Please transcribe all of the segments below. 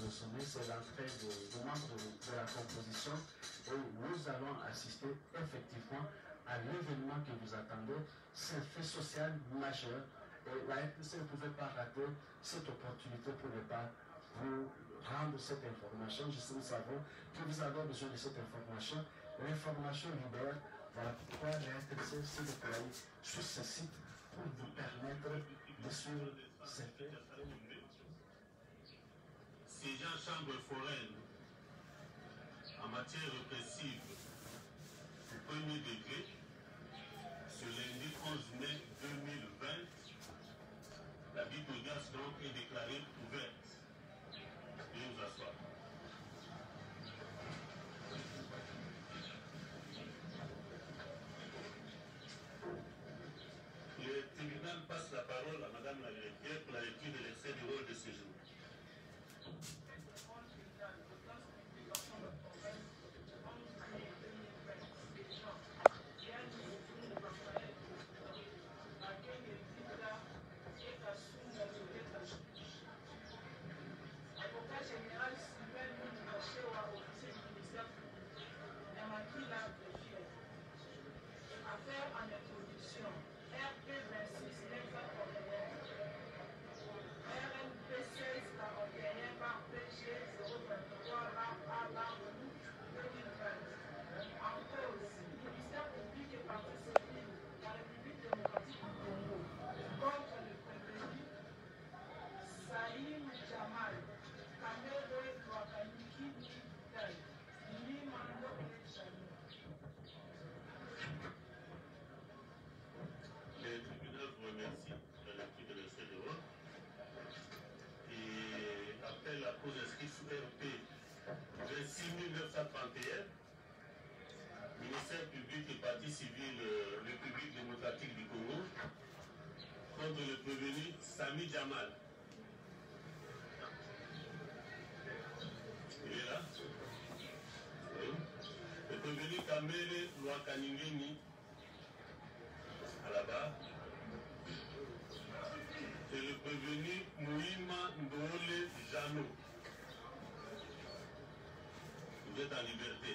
consommé, c'est l'entrée de membres de la composition et nous allons assister effectivement à l'événement que vous attendez. C'est un fait social majeur et la RTC ne pouvait pas rater cette opportunité pour ne pas vous rendre cette information. Nous savons que vous avez besoin de cette information. L'information libère, voilà pourquoi la RTC s'est déployée sur ce site pour vous permettre de suivre ces faits. Siégeant chambre foraine en matière répressive au premier degré, ce lundi 11 mai 2020, la dite audience donc est déclarée ouverte. Veuillez vous asseoir. Le tribunal passe la parole à Madame la greffière pour la lecture de l'extrait du rôle de séjour. Ministère public et parti civil République démocratique du Congo contre le prévenu Sami Jamal. Il est là. Oui. Le prévenu Kamele Lwakaningeni à la barre. Et le prévenu Mouima Ndole Jano. Vous êtes en liberté.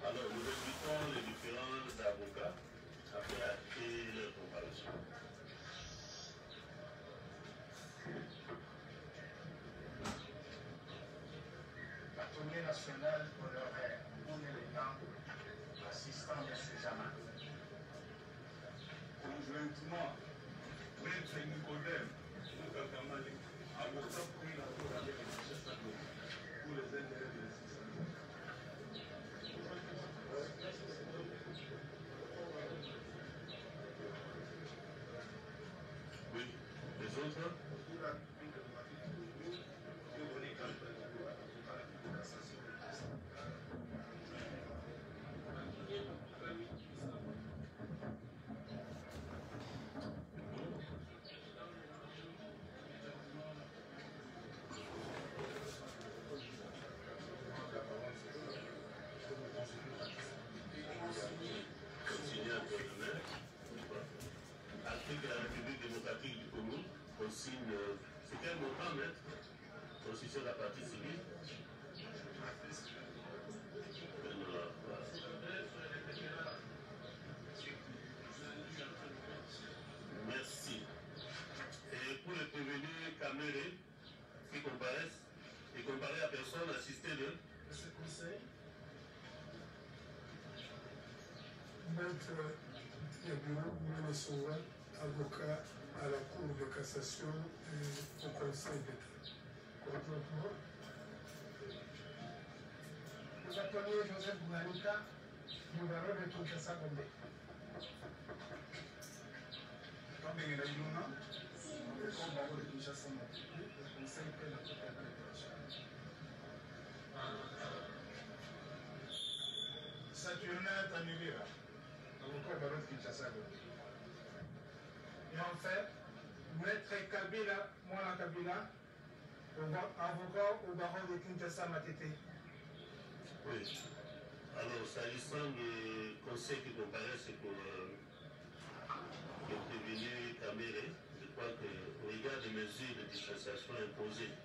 Alors, nous invitons les différents avocats à faire leur comparaison. L'Atelier national honoraire pour le temps assistant de ce Jamal. Conjointement, Maître Nicodème, avocat pour la cour avec le magistrat pour les intérêts de l'assistant. Oui, les autres? Article de la République démocratique du Congo, on signe, c'est quel montant, maître? Constitution de la partie civile. Merci. Et pour les prévenus Kamere qui comparaissent, et comparés à personne assistée de ce conseil, Maître Yabiro Mounessoura, avocat à la Cour de cassation et au Conseil d'État. Conjointement, nous appelions Joseph Bouhanika, du barreau de Kinshasa Gombe. comme il y a eu un an, comme barreau de Kinshasa Gombe, le Conseil fait la préparation. Saturnin Tanilira, avocat barreau de Kinshasa Gombe. Et en fait, Maître Kabila, Mwana Kabila, avocat au barreau de Kinshasa Matete. Oui. Alors, s'agissant du conseil qui comparaît, c'est pour le prévenu Kamere mesures de distanciation imposées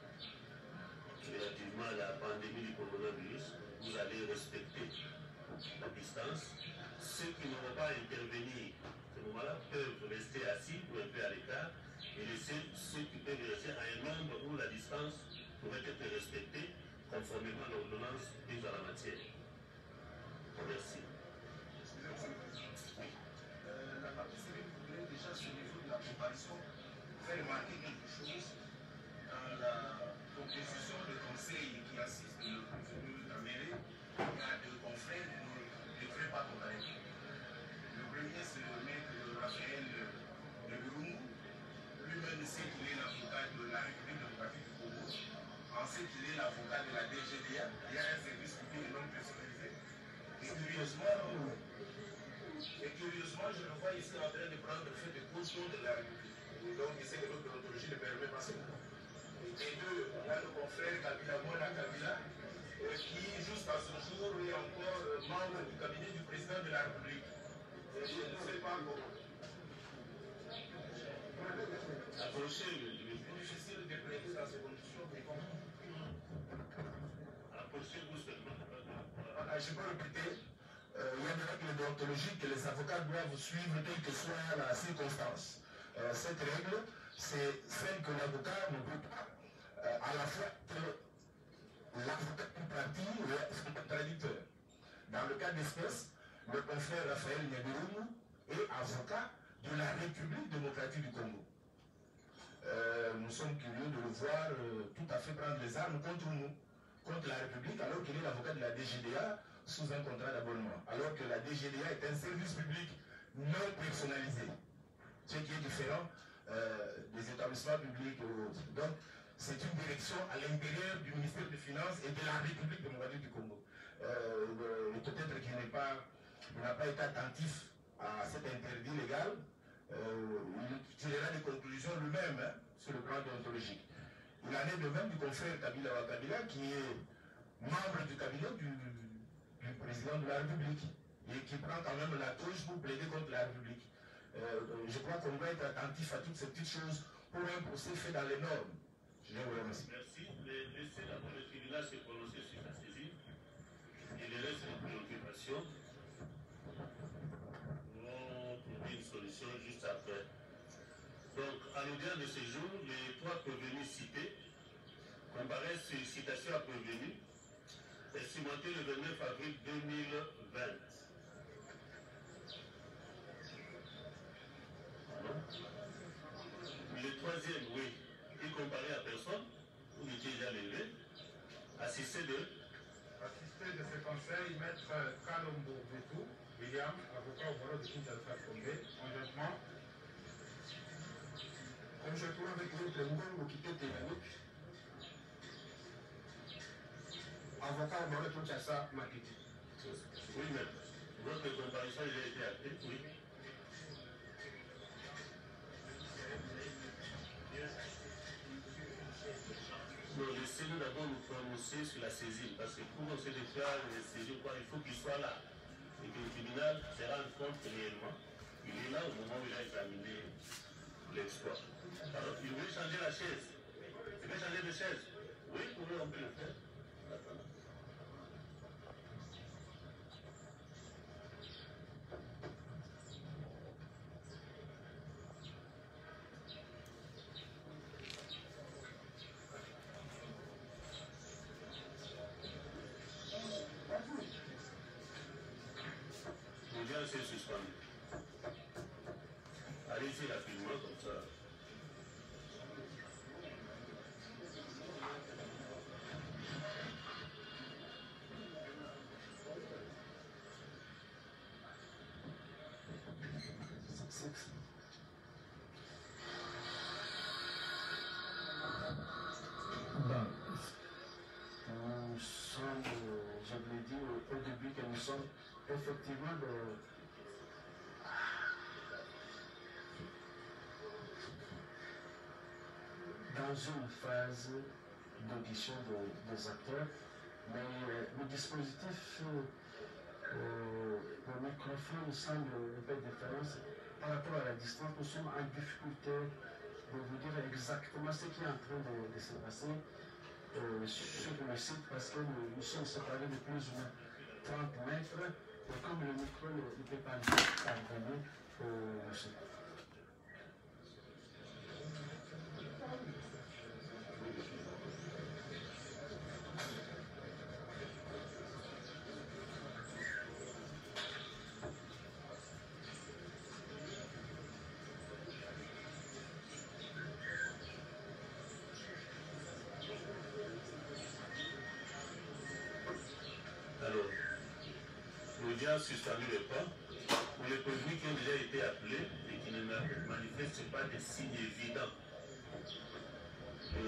relativement à la pandémie du coronavirus, vous allez respecter la distance. Ceux qui ne vont pas intervenir à ce moment-là peuvent rester assis ou un peu à l'écart et laisser ceux qui peuvent rester à un nombre où la distance pourrait être respectée conformément à l'ordonnance prise à la matière. Merci. La partie civile voudrait déjà sur le niveau de la comparaison faire remarquer quelque chose dans la proposition de conseil qui assiste le prévenu de la mairie. Il y a deux confrères qui ne devraient pas comparaître. Le premier, c'est le maître Raphaël de Burungu. Lui-même sait qu'il est l'avocat de la République démocratique du Congo. On sait qu'il est l'avocat de la DGDA. Il y a un service public non personnalisé. Et curieusement, je le vois ici en train de prendre le fait de caution de la République. Donc, il sait que notre déontologie ne permet pas cela. Et deux, on a le confrère Kabila Mona Kabila, qui, jusqu'à ce jour, est encore membre du cabinet du président de la République. Et je ne sais pas comment. Approchez le Difficile de prêter dans ces conditions, mais comment? approchez-vous seulement. Voilà, je peux répéter. Il y a des règles déontologiques que les avocats doivent suivre, quelle que soit la circonstance. Cette règle, c'est celle que l'avocat ne peut pas à la fois être l'avocat du parti et son contradicteur. Dans le cas d'espèce, le confrère Raphaël Nyabirumu est avocat de la République démocratique du Congo. Nous sommes curieux de le voir tout à fait prendre les armes contre nous, contre la République, alors qu'il est l'avocat de la DGDA sous un contrat d'abonnement, alors que la DGDA est un service public non personnalisé, ce qui est différent des établissements publics et autres. Donc, c'est une direction à l'intérieur du ministère des Finances et de la République démocratique du Congo. Et peut-être qu'il n'a pas été attentif à cet interdit légal. Il tirera des conclusions lui-même sur le plan déontologique. Il en est de même du confrère Kabila Wakabila, qui est membre du cabinet du président de la République et qui prend quand même la touche pour plaider contre la République. Je crois qu'on doit être attentif à toutes ces petites choses pour un procès fait dans les normes. Je vous remercie. Merci. Laissez d'abord le tribunal se prononcer sur la saisie et les restes de préoccupations. Nous allons trouver une solution juste après. Donc, à l'audience de ce jour, les trois prévenus cités comparaissent sur citation à prévenu estimenté le 29 avril 2020. Le troisième, oui, il comparait à personne, vous étiez déjà levé, assisté de ce conseil, maître Kalombo Betou, William, avocat au barreau de Kinshasa Condé, conjointement. Comme je trouve avec l'autre, nous quitter technique. Avocat au barreau de Kinshasa Makiti. Oui, maître. Votre comparution a été actée, oui. Non, laissez-nous d'abord nous prononcer sur la saisie, parce que pour on se déclare les saisies, il faut qu'il soit là. Et que le tribunal se rende compte réellement. Il est là au moment où il a examiné l'exploit. Alors, il veut changer la chaise. Il veut changer de chaise. Oui, on peut le faire. Attends. C'est suspendu. Allez-y rapidement comme ça. Nous sommes, je l'ai dit au début, que nous sommes effectivement dans une phase d'audition des acteurs, mais le dispositif, le microphone semble un peu différent par rapport à la distance. Nous sommes en difficulté de vous dire exactement ce qui est en train de se passer sur le site parce que nous sommes séparés de plus ou moins 30 mètres et comme le micro ne peut pas parvenir au site. Suspendu le pas pour les prévenus qui ont déjà été appelés et qui ne manifestent pas des signes évidents de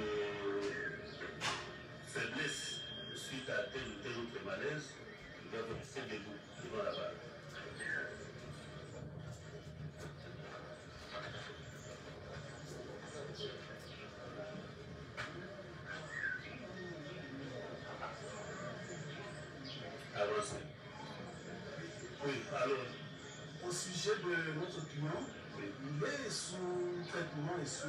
faiblesse suite à tel ou tel autre malaise, ils doivent rester debout devant la barre. Avancez. Oui, alors, au sujet de notre client, il est sous traitement et sous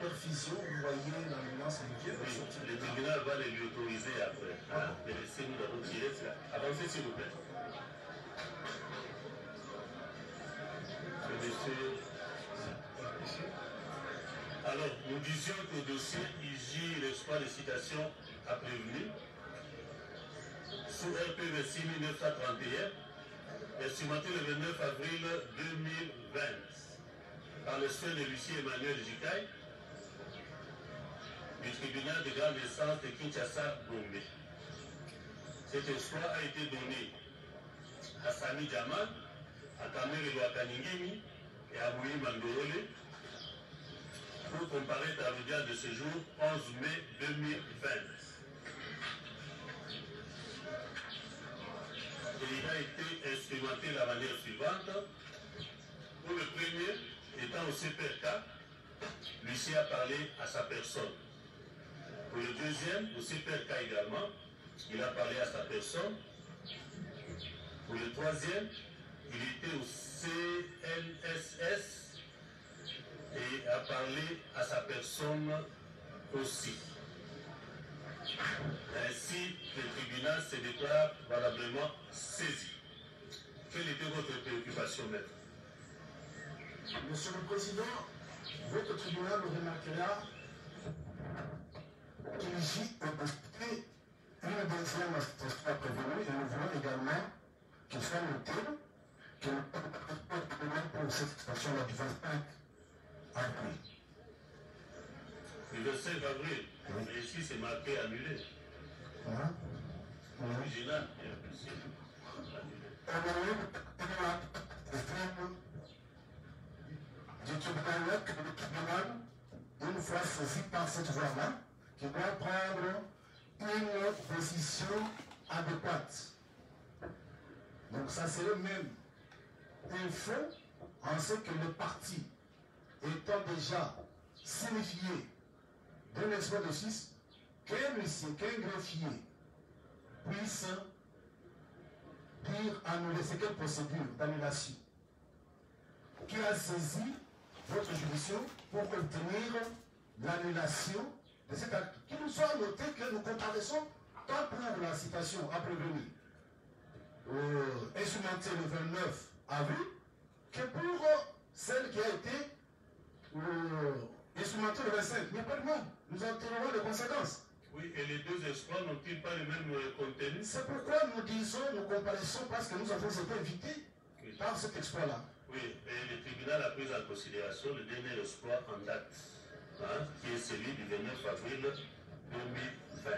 perfusion. Vous voyez l'ambulance vient de sortir. Le tribunal va les lui autoriser après. Laissez-nous d'abord tirer cela. Avancez s'il vous plaît. Monsieur. Alors, nous disions qu'au dossier, il gît l'espoir de citation à prévenir sous RPV 6931, estimaté le 29 avril 2020 par le soin de l'huissier Emmanuel Jikaï du tribunal de grande instance de Kinshasa-Gombe. Cet espoir a été donné à Sami Djaman, à Kamere Loakaningimi et à Moui Mandorole pour comparaître à l'audience de ce jour 11 mai 2020. Il a été instrumenté de la manière suivante. Pour le premier, étant au CPRK, l'huissier a parlé à sa personne. Pour le deuxième, au CPRK également, il a parlé à sa personne. Pour le troisième, il était au CNSS et a parlé à sa personne aussi. Ainsi, le tribunal se déclare valablement saisi. Quelle était votre préoccupation, maître? Monsieur le Président, votre tribunal remarquera qu'il gît au dossier une deuxième association prévenue et nous voulons également qu'il soit noté que le tribunal pour cette station-là du 25 avril. Le 25 avril, oui. Mais ici c'est marqué annulé. Original et implicite. Du tribunal, que le tribunal, une fois saisi par cette voie-là, qui doit prendre une décision adéquate. Donc ça c'est le même info en ce que le parti étant déjà signifié d'un exploit de 6, qu'un huissier, qu'un greffier puisse dire annuler, c'est quelle procédure d'annulation qui a saisi votre juridiction pour obtenir l'annulation de cet acte. Qu'il nous soit noté que nous comparaissons tant pour la citation à prévenir instrumentée le 29 avril que pour celle qui a été instrumentée le 25. Il n'y a pas de mal. Nous en tirerons les conséquences. Oui, et les deux espoirs n'ont-ils pas le même contenu? C'est pourquoi nous disons, nous comparaissons parce que nous avons été invités par cet exploit-là. Oui, et le tribunal a pris en considération le dernier espoir en date, qui est celui du 29 avril 2020.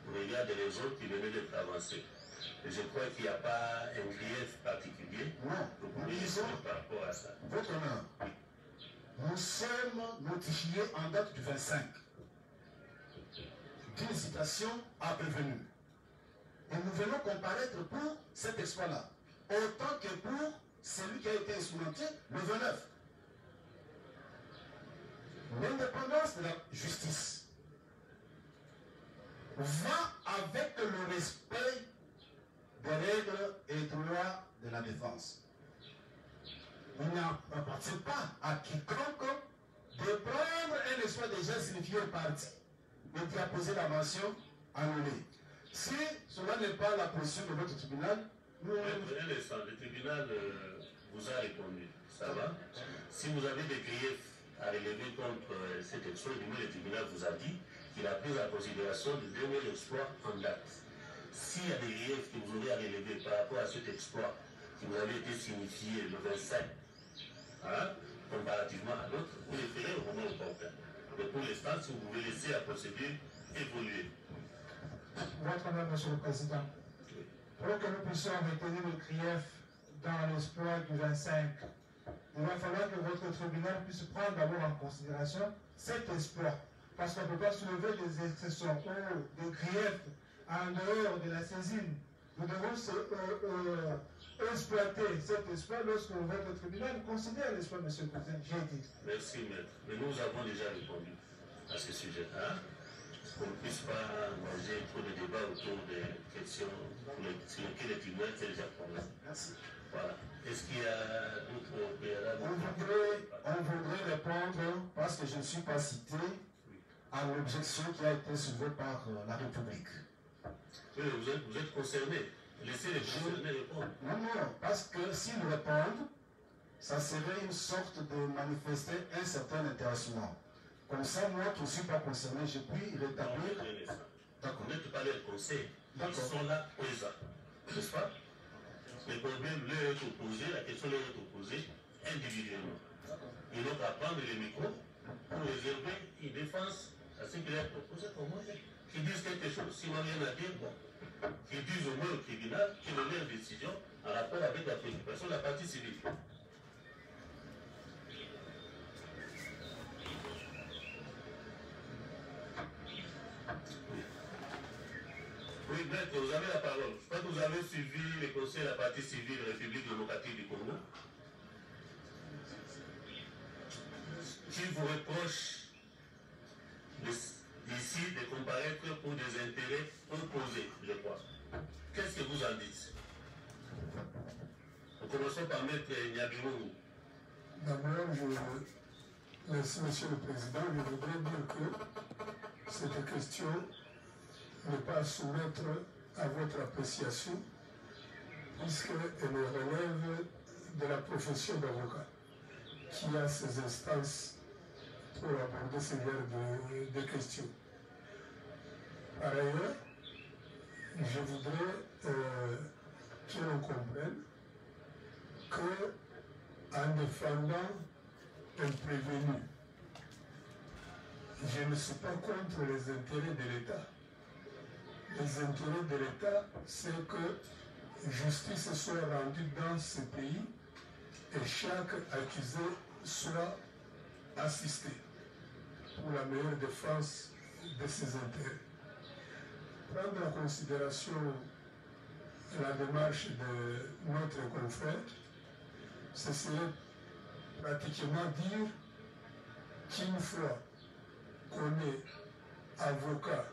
Vous regardez les autres qui venaient d'être avancés. Et je crois qu'il n'y a pas un grief particulier. Non, nous disons par rapport à ça. Votre honneur, nous sommes notifiés en date du 25 d'une citation à prévenir. Et nous venons comparaître pour cet exploit-là, autant que pour celui qui a été instrumenté le 29. L'indépendance de la justice va avec le respect des règles et droits de la défense. Il n'appartient pas à quiconque qu'il soit déjà signifié au parti, mais qui a posé la mention annulée. Si cela n'est pas la position de votre tribunal, nous... Un instant, le tribunal vous a répondu. Ça va? Si vous avez des griefs à relever contre cet exploit, du moins le tribunal vous a dit qu'il a pris en considération le dernier exploit en date. S'il y a des griefs que vous aurez à relever par rapport à cet exploit qui vous avait été signifié le 25, hein, comparativement à l'autre, vous les ferez au moment opportun. Mais pour l'instant, si vous pouvez laisser la procédure évoluer. Votre honneur, Monsieur le Président, pour que nous puissions retenir le grief dans l'exploit du 25, il va falloir que votre tribunal puisse prendre d'abord en considération cet exploit. Parce qu'on ne peut pas soulever des exceptions ou des griefs en dehors de la saisine. Nous devons exploiter cet exploit lorsque votre tribunal considère l'exploit, Monsieur le Président. J'ai dit. Merci, maître. Mais nous avons déjà répondu à ce sujet. Hein? Qu'on ne puisse pas engager trop de débats autour des questions sur lesquelles le tribunal s'est déjà prononcé. Merci. Voilà. Est-ce qu'il y a d'autres préalables? On voudrait répondre, parce que je ne suis pas cité, à l'objection qui a été soulevée par la République. Oui, vous êtes concerné. Laissez les concernés répondre. Non, parce que s'ils répondent, ça serait une sorte de manifester un certain intéressement. Comme ça, moi qui ne suis pas concerné, je puis rétablir. D'accord. Vous n'êtes pas les conseils. Ils sont là présents. N'est-ce pas? Le problème leur est opposé, la question leur est opposée individuellement. Ils n'ont qu'à prendre les micros pour réserver une défense à ce qui leur est proposé comme moi. Qui disent quelque chose. S'ils n'ont rien à dire, bon. Qui disent au moins au tribunal quelle est leur décision en rapport avec la préoccupation de la partie civile. Oui, maître, vous avez la parole. Je crois que vous avez suivi les conseils de la partie civile République démocratique du Congo, qui vous reproche ici de comparaître pour des intérêts opposés, je crois. Qu'est-ce que vous en dites? Nous commençons par maître Nyabirou. D'abord, merci, Monsieur le Président. Je voudrais dire que cette question n'est pas à soumettre à votre appréciation, puisqu'elle relève de la profession d'avocat, qui a ses instances pour aborder ce genre de questions. Par ailleurs, je voudrais que l'on comprenne qu'en défendant un prévenu, je ne suis pas contre les intérêts de l'État. Les intérêts de l'État, c'est que justice soit rendue dans ce pays et chaque accusé soit assisté pour la meilleure défense de ses intérêts. Prendre en considération la démarche de notre confrère, ce serait pratiquement dire qu'une fois qu'on est avocat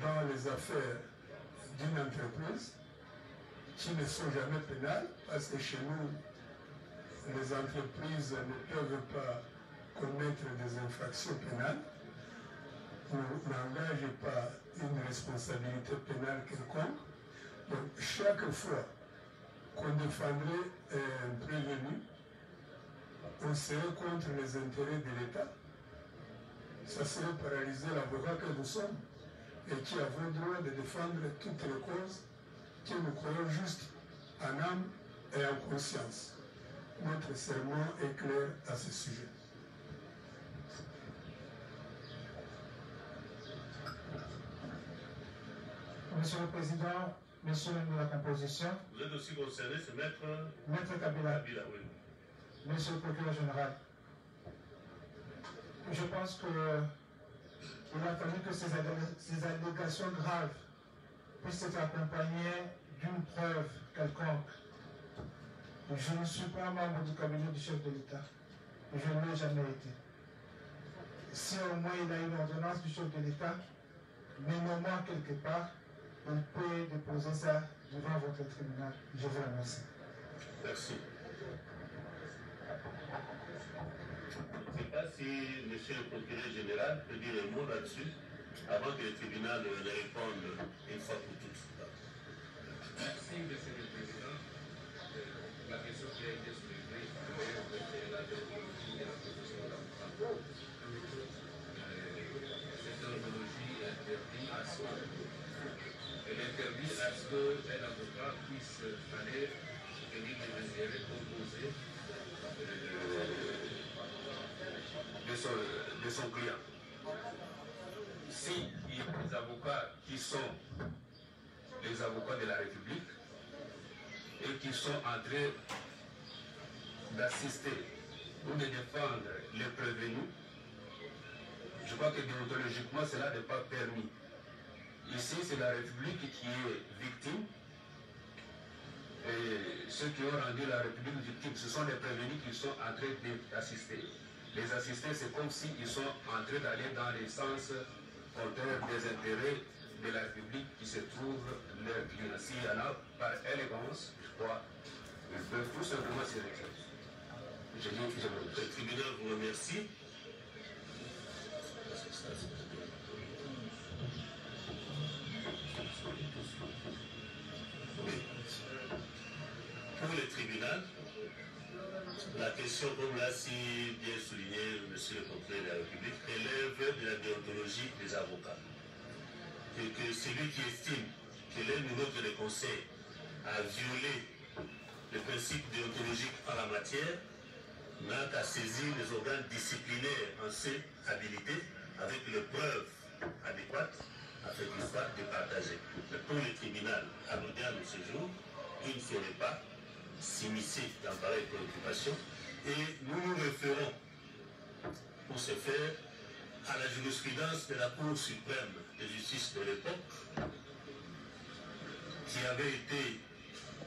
dans les affaires d'une entreprise, qui ne sont jamais pénales, parce que chez nous, les entreprises ne peuvent pas commettre des infractions pénales, n'engagent pas une responsabilité pénale quelconque. Donc, chaque fois qu'on défendrait un prévenu, on serait contre les intérêts de l'État. Ça serait paralyser l'avocat que nous sommes et qui avons le droit de défendre toutes les causes que nous croyons justes en âme et en conscience. Notre serment est clair à ce sujet. Monsieur le Président, Monsieur le ministre de la Composition. Vous êtes aussi concerné, c'est maître Kabila. Kabila, oui. Monsieur le procureur général. Je pense que il a fallu que ces allégations graves puissent être accompagnées d'une preuve quelconque. Je ne suis pas membre du cabinet du chef de l'État. Je ne l'ai jamais été. Si au moins il a une ordonnance du chef de l'État, nommez-moi quelque part, il peut déposer ça devant votre tribunal. Je vous remercie. Merci. Je ne sais pas si si M. le procureur général peut dire un mot là-dessus, avant que le tribunal ne réponde une fois pour toutes. Merci, M. le Président. La question qui a été soulevée, c'est la déontologie de la profession d'avocat. Cette déontologie interdit à ce elle interdit à ce qu'un avocat puisse aller soutenir les intérêts opposés de son client. Si il y a des avocats qui sont les avocats de la République et qui sont en train d'assister ou de défendre les prévenus, je crois que déontologiquement cela n'est pas permis. Ici, c'est la République qui est victime. Et ceux qui ont rendu la République victime, ce sont les prévenus qui sont en train d'assister. Les assister, c'est comme s'ils sont en train d'aller dans les sens contraires des intérêts de la République qui se trouvent leurs clients. S'il y en a, par élégance, je crois, ils peuvent tout simplement s'y retirer. Le tribunal vous remercie. Pour le tribunal, la question, comme l'a si bien souligné M. le procureur de la République, relève de la déontologie des avocats. Et que celui qui estime que l'un ou l'autre des conseils a violé le principe déontologique en la matière n'a qu'à saisir les organes disciplinaires en ses habilités avec les preuves adéquates afin qu'il soit départagé. Mais pour le tribunal, à l'audience de ce jour, il ne ferait pas s'immiscer dans pareille préoccupation et nous nous référons pour ce faire à la jurisprudence de la Cour suprême de justice de l'époque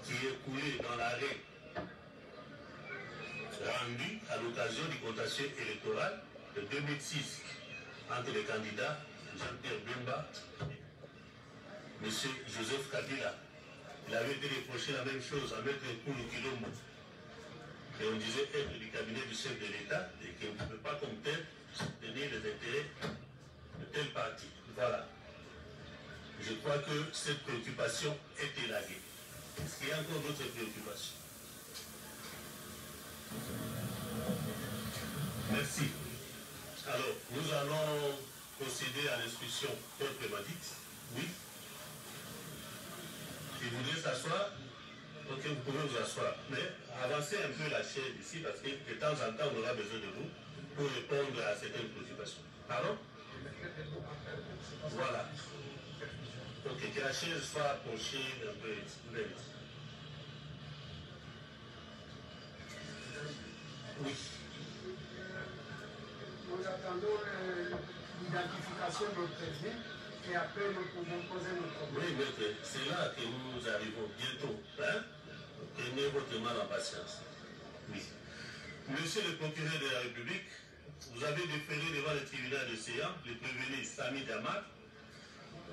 qui est coulée dans l'arrêt rendu à l'occasion du contentieux électoral de 2006 entre les candidats Jean-Pierre Bemba et M. Joseph Kabila. Il avait été reproché la même chose à Maître Koulou Kilombo. Et on disait être du cabinet du chef de l'État et qu'il ne peut pas comme tel soutenir les intérêts de tel parti. Voilà. Je crois que cette préoccupation est élaguée. Est-ce qu'il y a encore d'autres préoccupations? Merci. Alors, nous allons procéder à l'instruction proprement dite. Oui. Si vous voulez s'asseoir, ok, vous pouvez vous asseoir. Mais avancez un peu la chaise ici parce que de temps en temps, on aura besoin de vous pour répondre à certaines préoccupations. Pardon? Voilà. Ok, que la chaise soit approchée un peu ici. Oui. Nous attendons l'identification de prévenu et après nous pouvons poser nos problèmes. Oui, maître, c'est là que nous arrivons bientôt. Hein? Prenez votre mal en patience. Oui. Monsieur le procureur de la République, vous avez déféré devant le tribunal de Séan les prévenus Sami Damat,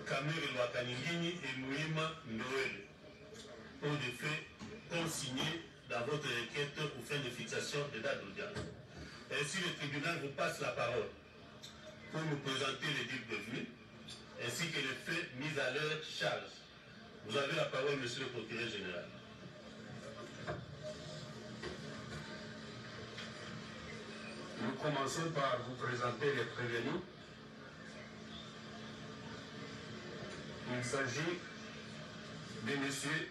Kamere Lwakaningini et Mouima Noël pour des faits consignés dans votre requête aux fins de fixation de date d'audience. Ainsi, le tribunal vous passe la parole pour nous présenter les dits prévenus ainsi que les faits mis à leur charge. Vous avez la parole, monsieur le procureur général. Nous commençons par vous présenter les prévenus. Il s'agit de monsieur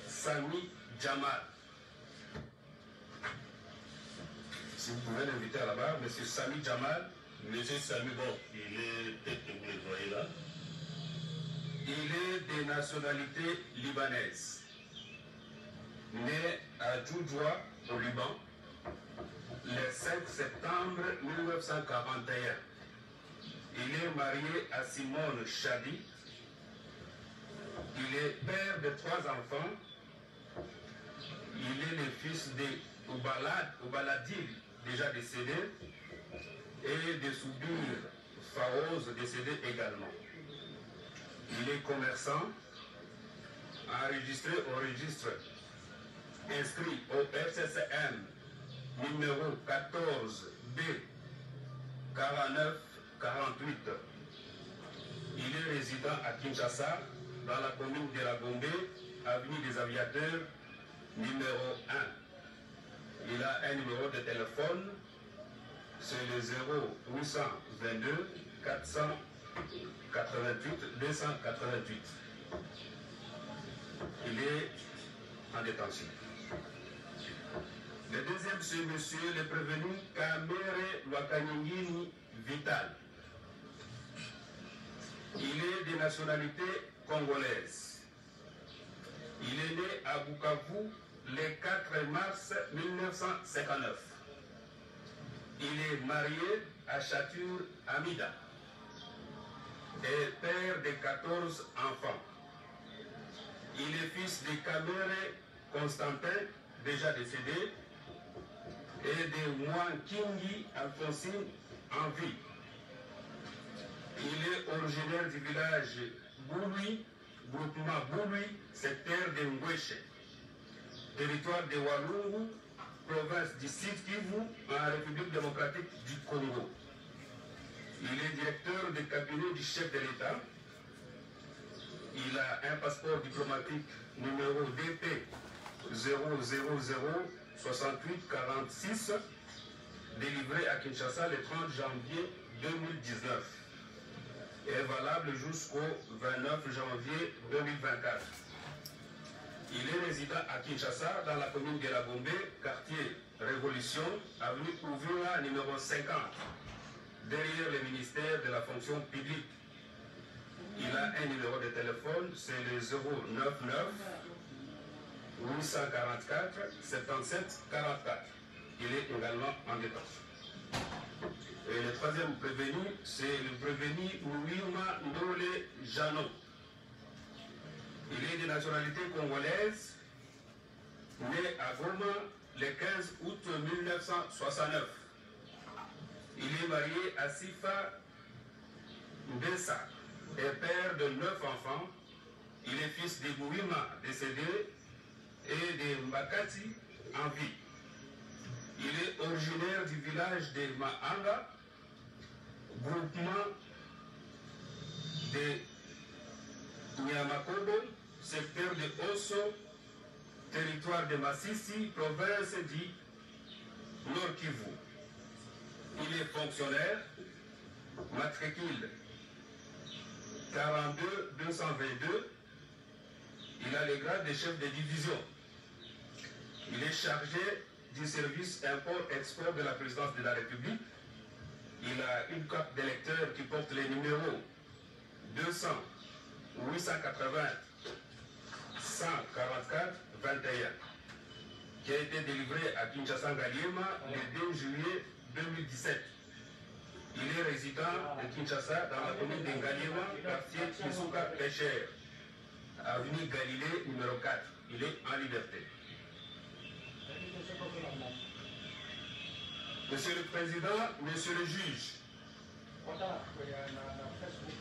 Sami Jamal. Si vous pouvez l'inviter à la barre, monsieur Sami Jamal. Monsieur Sami, bon, il est, peut-être que vous le voyez là, il est de nationalité libanaise, né à Djoudjoua, au Liban, le 5 septembre 1941. Il est marié à Simone Chadi. Il est père de 3 enfants. Il est le fils de Oubaladil, déjà décédé, et de Soubir Faouz, décédé également. Il est commerçant, enregistré au registre, inscrit au FCCM numéro 14B 49-48. Il est résident à Kinshasa, dans la commune de la Gombe, avenue des Aviateurs, numéro 1. Il a un numéro de téléphone, c'est le 0822 488 288. Il est en détention. Le deuxième, c'est monsieur le prévenu Kamere Lwakanyingini Vital. Il est de nationalité congolaise. Il est né à Bukavu le 4 mars 1959. Il est marié à Chatur Amida et père de 14 enfants. Il est fils de Kamere Constantin, déjà décédé, et de Mwankingi Alphonsine en vie. Il est originaire du village Boului, groupement Boului, secteur de Ngweshe, territoire de Walungu, province du Sud Kivu, en République démocratique du Congo. Il est directeur de cabinet du chef de l'État. Il a un passeport diplomatique numéro DP 0006846, délivré à Kinshasa le 30 janvier 2019, et valable jusqu'au 29 janvier 2024. Il est résident à Kinshasa, dans la commune de la Gombe, quartier Révolution, avenue Ouvira, numéro 50, derrière le ministère de la fonction publique. Il a un numéro de téléphone, c'est le 099 844 77 44. Il est également en détention. Et le troisième prévenu, c'est le prévenu Ouima Ndole Jano. Il est de nationalité congolaise, né à Goma le 15 août 1969. Il est marié à Sifa Mbessa et père de 9 enfants. Il est fils de Ouima décédé et de Mbakati en vie. Il est originaire du village de Mahanga, groupement de Nyamakobo, secteur de Osso, territoire de Massissi, province du Nord Kivu. Il est fonctionnaire, matricule 42 222. Il a le grade de chef de division. Il est chargé du service import-export de la présidence de la République. Il a une carte d'électeur qui porte les numéros 200 880 144 21, qui a été délivré à Kinshasa Ngaliema le 2 juillet 2017. Il est résident de Kinshasa dans la commune de Ngaliema, quartier Kisuka Pécher, avenue Galilée numéro 4. Il est en liberté. Monsieur le Président, Monsieur le Juge,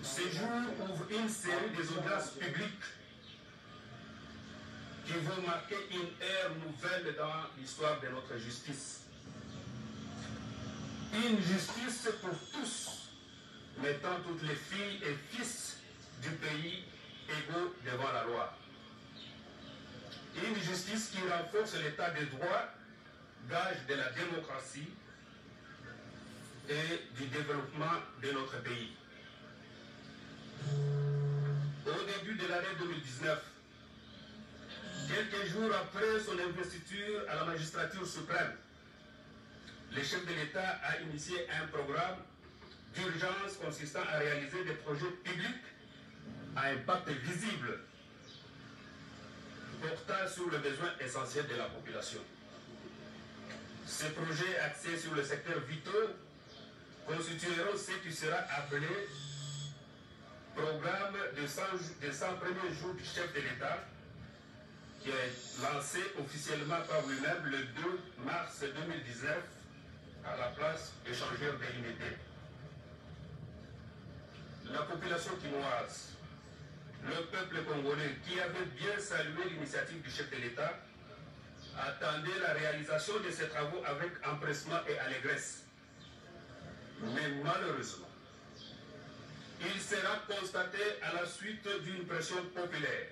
ce jour ouvre une série des audiences publiques qui vont marquer une ère nouvelle dans l'histoire de notre justice. Une justice pour tous, mettant toutes les filles et fils du pays égaux devant la loi. Une justice qui renforce l'état de droit, gage de la démocratie et du développement de notre pays. Au début de l'année 2019, quelques jours après son investiture à la magistrature suprême, le chef de l'État a initié un programme d'urgence consistant à réaliser des projets publics à impact visible portant sur les besoins essentiels de la population. Ces projets axés sur le secteur vitaux constitueront ce qui sera appelé programme de 100 premiers jours du chef de l'État, qui est lancé officiellement par lui-même le 2 mars 2019 à la place échangeur de l'unité. La population quinoise, le peuple congolais qui avait bien salué l'initiative du chef de l'État, attendait la réalisation de ces travaux avec empressement et allégresse. Mais malheureusement, il sera constaté à la suite d'une pression populaire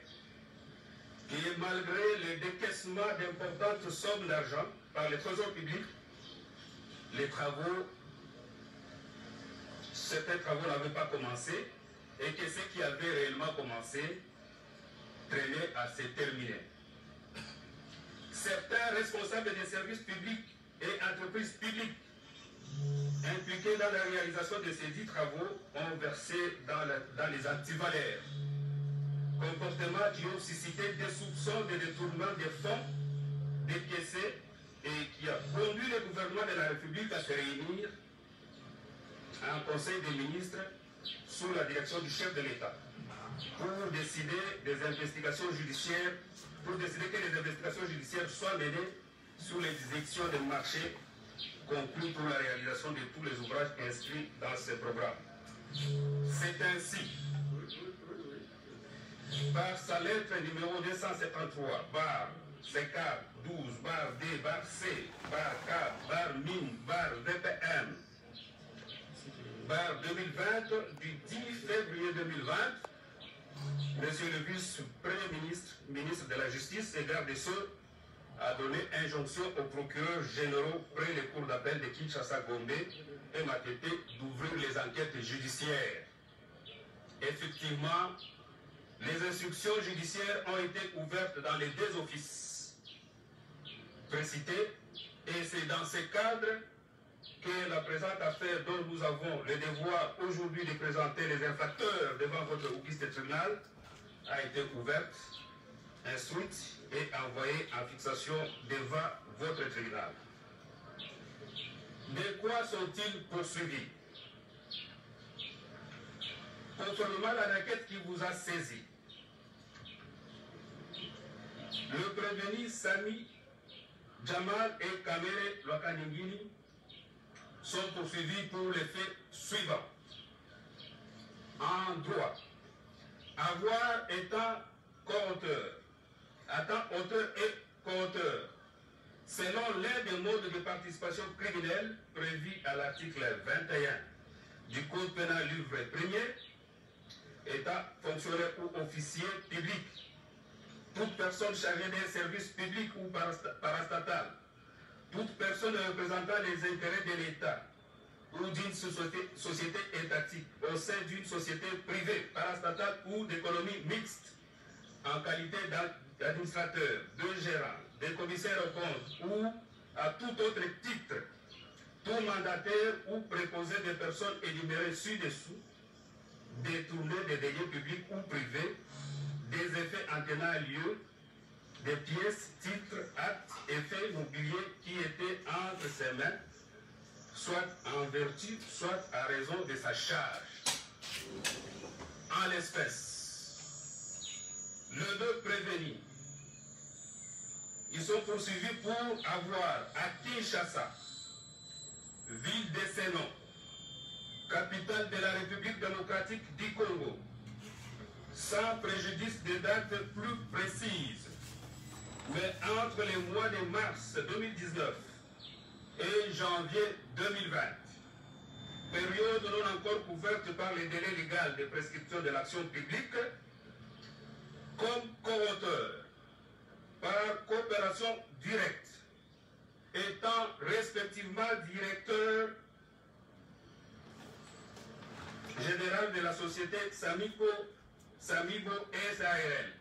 que malgré le décaissement d'importantes sommes d'argent par les trésors publics, certains travaux n'avaient pas commencé et que ceux qui avaient réellement commencé traînaient à se terminer. Certains responsables des services publics et entreprises publiques impliqués dans la réalisation de ces dits travaux ont versé dans les antivaleurs, comportements qui ont suscité des soupçons de détournement des fonds décaissés et qui a conduit le gouvernement de la République à se réunir à un conseil des ministres sous la direction du chef de l'État pour décider des investigations judiciaires, pour décider que les investigations judiciaires soient menées sur les exécutions des marchés conclus pour la réalisation de tous les ouvrages inscrits dans ce programme. C'est ainsi, par sa lettre numéro 273, barre C4, 12, barre D, barre C, barre K, barre MIN, barre VPM, barre 2020, du 10 février 2020, Monsieur le vice-premier ministre, ministre de la Justice et garde des Sceaux, a donné injonction aux procureurs généraux près les cours d'appel de Kinshasa, Gombe et Matete d'ouvrir les enquêtes judiciaires. Effectivement, les instructions judiciaires ont été ouvertes dans les deux offices précités et c'est dans ce cadre que la présente affaire dont nous avons le devoir aujourd'hui de présenter les infracteurs devant votre auguste tribunal a été ouverte, instruite et envoyée en fixation devant votre tribunal. De quoi sont-ils poursuivis? Conformément à la requête qui vous a saisi, le prévenu Sami Jamal et Kamere Lwakaningini sont poursuivis pour les faits suivants. En droit, avoir étant co-auteur, auteur et co-auteur, selon l'un des modes de participation criminelle prévus à l'article 21 du Code pénal livre 1er, état fonctionnaire ou officier public, toute personne chargée d'un service public ou parastatal, toute personne représentant les intérêts de l'État ou d'une société étatique au sein d'une société privée, parastatale ou d'économie mixte, en qualité d'administrateur, de gérant, de commissaire aux comptes ou à tout autre titre, tout mandataire ou préposé de personnes énumérées ci-dessous, détourner des deniers publics ou privés, des effets en tenant lieu, des pièces, titres, actes, effets mobiliers qui étaient entre ses mains, soit en vertu, soit à raison de sa charge. En l'espèce, le deux prévenus, ils sont poursuivis pour avoir à Kinshasa, ville de Sénon, capitale de la République démocratique du Congo, sans préjudice de dates plus précises, mais entre les mois de mars 2019 et janvier 2020, période non encore couverte par les délais légaux de prescription de l'action publique, comme co-auteur, par coopération directe, étant respectivement directeur général de la société Samibo SARL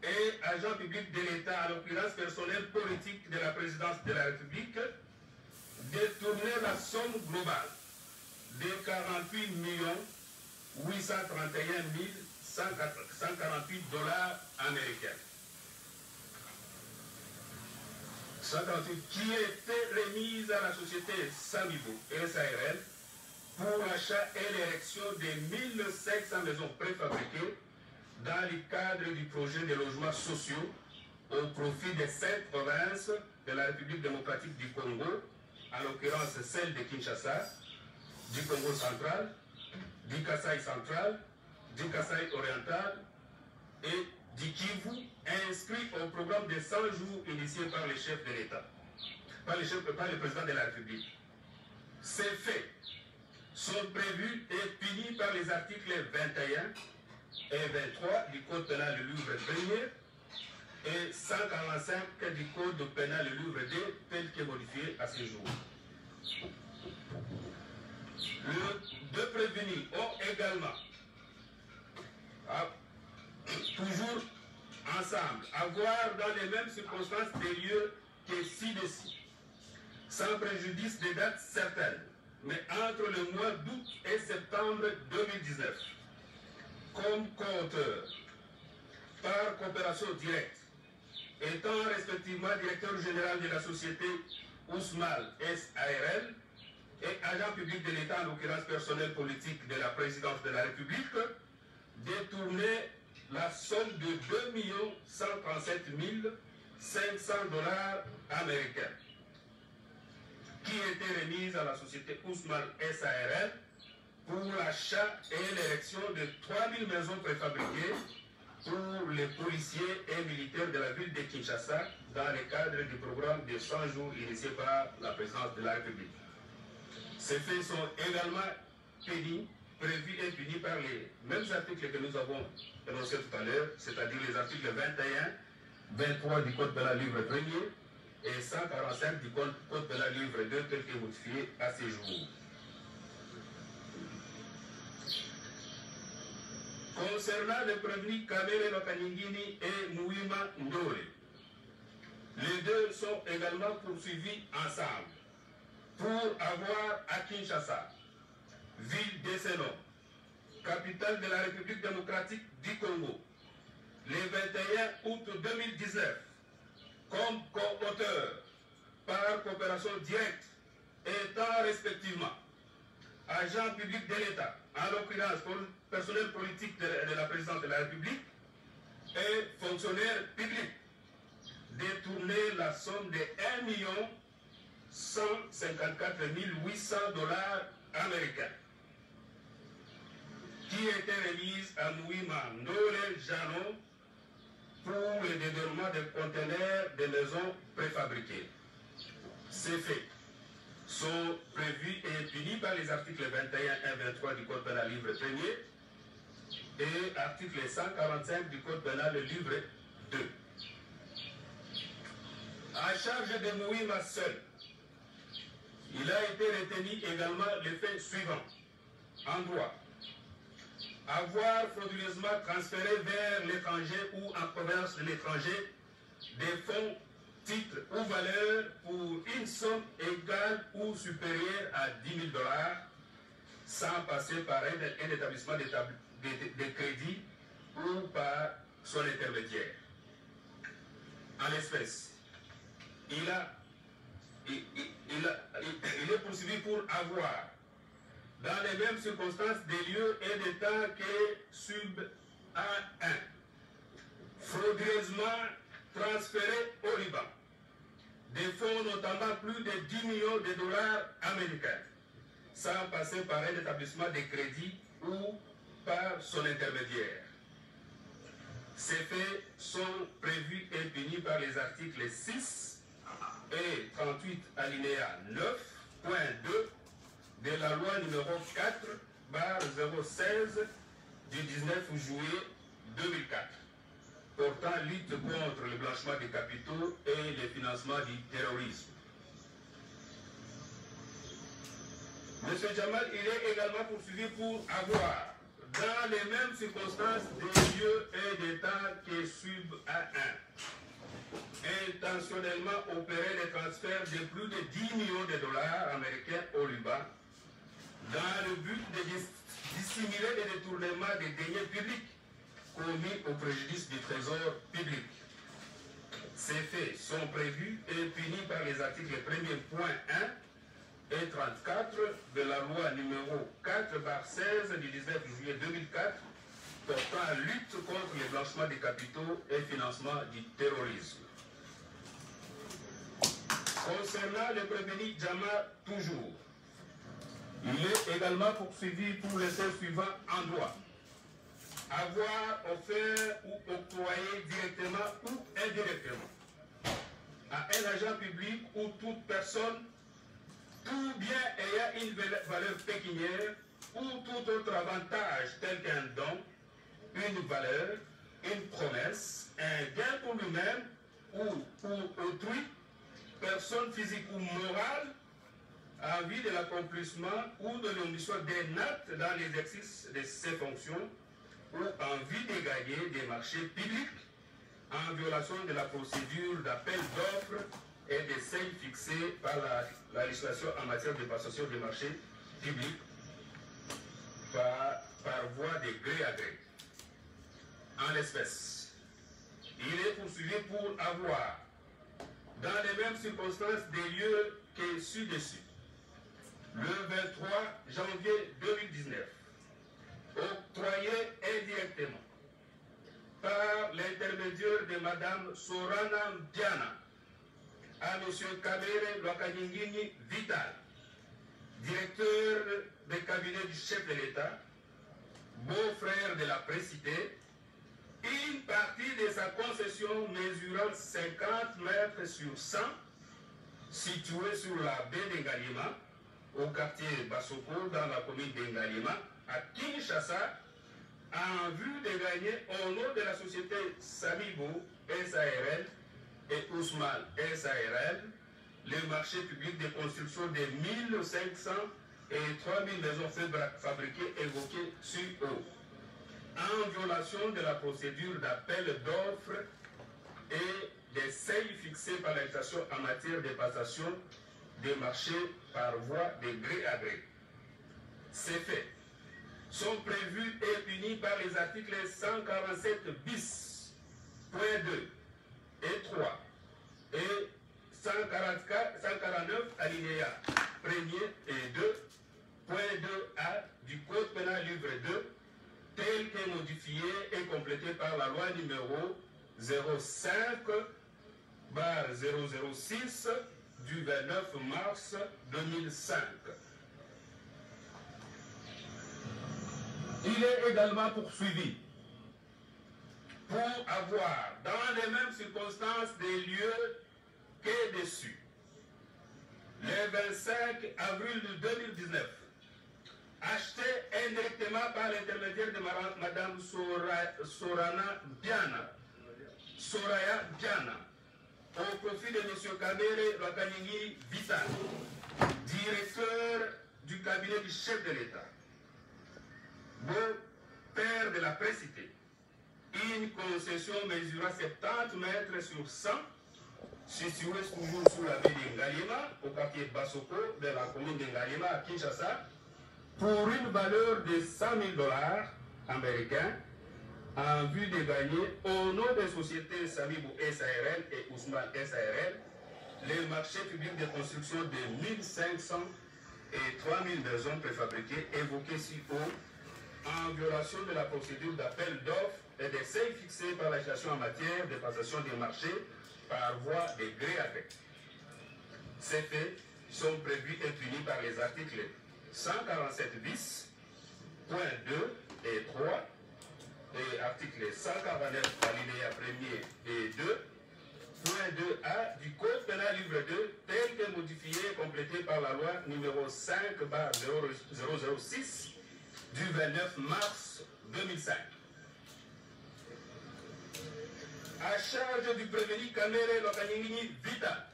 et agent public de l'État, à l'occurrence personnel politique de la présidence de la République, détourner la somme globale de 48 831 148 $ américains. 148 qui était remise à la société Samibo SARL pour l'achat et l'érection de 1500 maisons préfabriquées dans le cadre du projet de logements sociaux au profit des 7 provinces de la République démocratique du Congo, en l'occurrence celle de Kinshasa, du Congo central, du Kasaï central, du Kasaï oriental et du Kivu, inscrit au programme de 100 jours initié par le chef de l'État, par le président de la République. Ces faits sont prévus et punis par les articles 21 et 23 du Code pénal du livre 1er et 145 du Code pénal du livre 2 tel que modifié à ce jour. Les deux prévenus ont également, toujours ensemble, avoir dans les mêmes circonstances des lieux que ci-dessus, sans préjudice des dates certaines, mais entre le mois d'août et septembre 2019, comme co-auteur, par coopération directe, étant respectivement directeur général de la société Ousmal SARL et agent public de l'État, en l'occurrence personnel politique de la présidence de la République, détourner la somme de 2 137 500 $ américains qui était remise à la société Ousmal SARL pour l'achat et l'érection de 3000 maisons préfabriquées pour les policiers et militaires de la ville de Kinshasa dans le cadre du programme de 100 jours initié par la présidence de la République. Ces faits sont également prévus et punis par les mêmes articles que nous avons énoncés tout à l'heure, c'est-à-dire les articles 21, 23 du Code pénal livre 1er et 145 du Code pénal livre 2 tel que modifié à ce jour. Concernant les prévenus Kamere Makaningini et Mouima Ndore, les deux sont également poursuivis ensemble pour avoir à Kinshasa, ville d'Esseno, capitale de la République démocratique du Congo, le 21 août 2019, comme co-auteur par coopération directe, étant respectivement agent public de l'État, en l'occurrence personnel politique de la présidence de la République et fonctionnaire public, détourner la somme de 1 154 800 $ américains qui était remise à Mouima Ndole Jano pour le dédoublement des conteneurs de maisons préfabriquées. Ces faits sont prévus et punis par les articles 21 et 23 du Code pénal livre 1er et article 145 du Code pénal livre 2. À charge de Mouima seul, il a été retenu également les faits suivants. En droit, avoir frauduleusement transféré vers l'étranger ou en provenance de l'étranger des fonds, titres ou valeurs pour une somme égale ou supérieure à 10 000 $ sans passer par un établissement de crédit ou par son intermédiaire. En l'espèce, il est poursuivi pour avoir, dans les mêmes circonstances, des lieux et des temps que sub A1, frauduleusement transféré au Liban, des fonds notamment plus de 10 millions de $ américains, sans passer par un établissement de crédit ou par son intermédiaire. Ces faits sont prévus et punis par les articles 6 et 38 alinéa 9.2 de la loi numéro 4/016 du 19 juillet 2004 portant lutte contre le blanchiment des capitaux et le financement du terrorisme. M. Jamal, il est également poursuivi pour avoir, dans les mêmes circonstances, des lieux et des temps que sub A1, intentionnellement opéré des transferts de plus de 10 millions de $ américains au Liban, dans le but de dissimuler les détournements des deniers publics commis au préjudice du trésor public. Ces faits sont prévus et punis par les articles 1er.1 et 34 de la loi numéro 4/16 du 19 juillet 2004 portant lutte contre le blanchiment des capitaux et financement du terrorisme. Concernant le prévenu Jama toujours, il est également poursuivi pour les faits suivants en droit. Avoir offert ou octroyé directement ou indirectement à un agent public ou toute personne tout bien ayant une valeur pécuniaire ou tout autre avantage tel qu'un don, une valeur, une promesse, un gain pour lui-même ou pour autrui, personne physique ou morale, en vue de l'accomplissement ou de l'omission des actes dans l'exercice de ses fonctions ou en vue de gagner des marchés publics en violation de la procédure d'appel d'offres et des seuils fixés par la législation en matière de passation des marchés publics par voie de gré à gré. En l'espèce, il est poursuivi pour avoir, dans les mêmes circonstances des lieux que ci-dessus, le 23 janvier 2019, octroyé indirectement par l'intermédiaire de Mme Sorana Diana à M. Kabere Lwakanyingini Vital, directeur de cabinet du chef de l'État, beau-frère de la précitée, une partie de sa concession mesurant 50 mètres sur 100, située sur la baie d'Engalima, au quartier Basoko, dans la commune d'Engalima, à Kinshasa, en vue de gagner au nom de la société Samibo SARL et Ousmane SARL le marché public de construction de 1500 et 3000 maisons fabriquées évoquées sur haut, en violation de la procédure d'appel d'offres et des seuils fixés par la législation en matière de passation des marchés par voie de gré à gré. Ces faits sont prévus et punis par les articles 147 bis, point 2 et 3 et 149 alinéa 1er et 2, point 2a du Code pénal livre 2, tel que modifié et complété par la loi numéro 05/006 du 29 mars 2005. Il est également poursuivi pour avoir, dans les mêmes circonstances des lieux que dessus, le 25 avril 2019, acheté indirectement par l'intermédiaire de Mme Soraya Diana, au profit de M. Kabere Lwakanyingi Vital, directeur du cabinet du chef de l'État, beau-père de la précitée, une concession mesurant 70 mètres sur 100, située toujours sous la baie d'Engalima, au quartier Basoko, de la commune d'Engalima à Kinshasa, pour une valeur de 100 000 $ américains, en vue de gagner au nom des sociétés Samibou SARL et Ousmane SARL les marchés publics de construction de 1500 et 3000 maisons préfabriquées évoquées si haut, en violation de la procédure d'appel d'offres et des seuils fixés par la législation en matière de passation des marchés par voie de gré à gré. Ces faits sont prévus et punis par les articles 147 bis, point 2 et 3, et article 149 alinéa 1er et 2, point 2a du Code pénal livre 2, tel que modifié et complété par la loi numéro 5/006 du 29 mars 2005. À charge du prévenu Kabere Lwakanyingi Vital,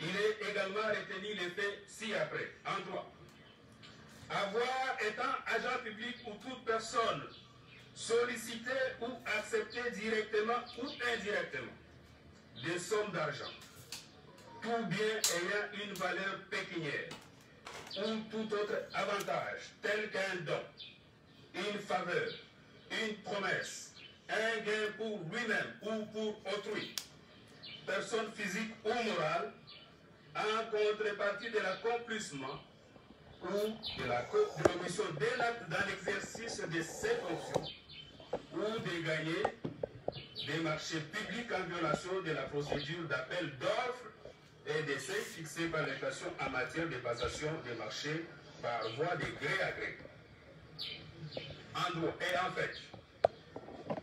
il est également retenu les faits ci-après. En droit, avoir étant agent public ou toute personne sollicité ou accepté directement ou indirectement des sommes d'argent, tout bien ayant une valeur pécuniaire ou tout autre avantage tel qu'un don, une faveur, une promesse, un gain pour lui-même ou pour autrui, personne physique ou morale, en contrepartie de l'accomplissement ou de l'omission d'un acte dans l'exercice de ses fonctions, ou de gagner des marchés publics en violation de la procédure d'appel d'offres et des seuils fixés par l'inflation en matière de passation des marchés par voie de gré à gré. En droit et en fait,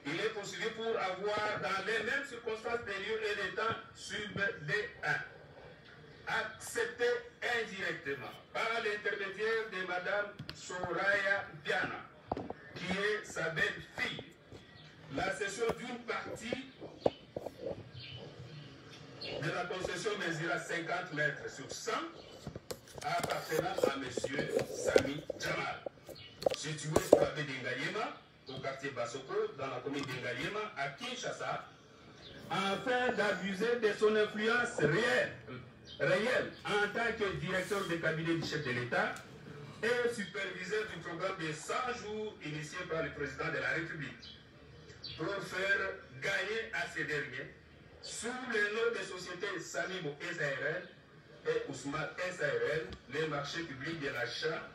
il est poursuivi pour avoir, dans les mêmes circonstances des lieux et des temps, sub D1, accepté indirectement par l'intermédiaire de Madame Soraya Biana, qui est sa belle-fille, la cession d'une partie de la concession mesurant 50 mètres sur 100 appartenant à M. Sami Jamal, situé au Abbé d'Engaliema, au quartier Basoko, dans la commune d'Engaliema, à Kinshasa, afin d'abuser de son influence réelle en tant que directeur de cabinet du chef de l'État et superviseur du programme de 100 jours initié par le président de la République, pour faire gagner à ces derniers, sous le nom des sociétés Samibo SARL et Ousmane SARL, les marchés publics de l'achat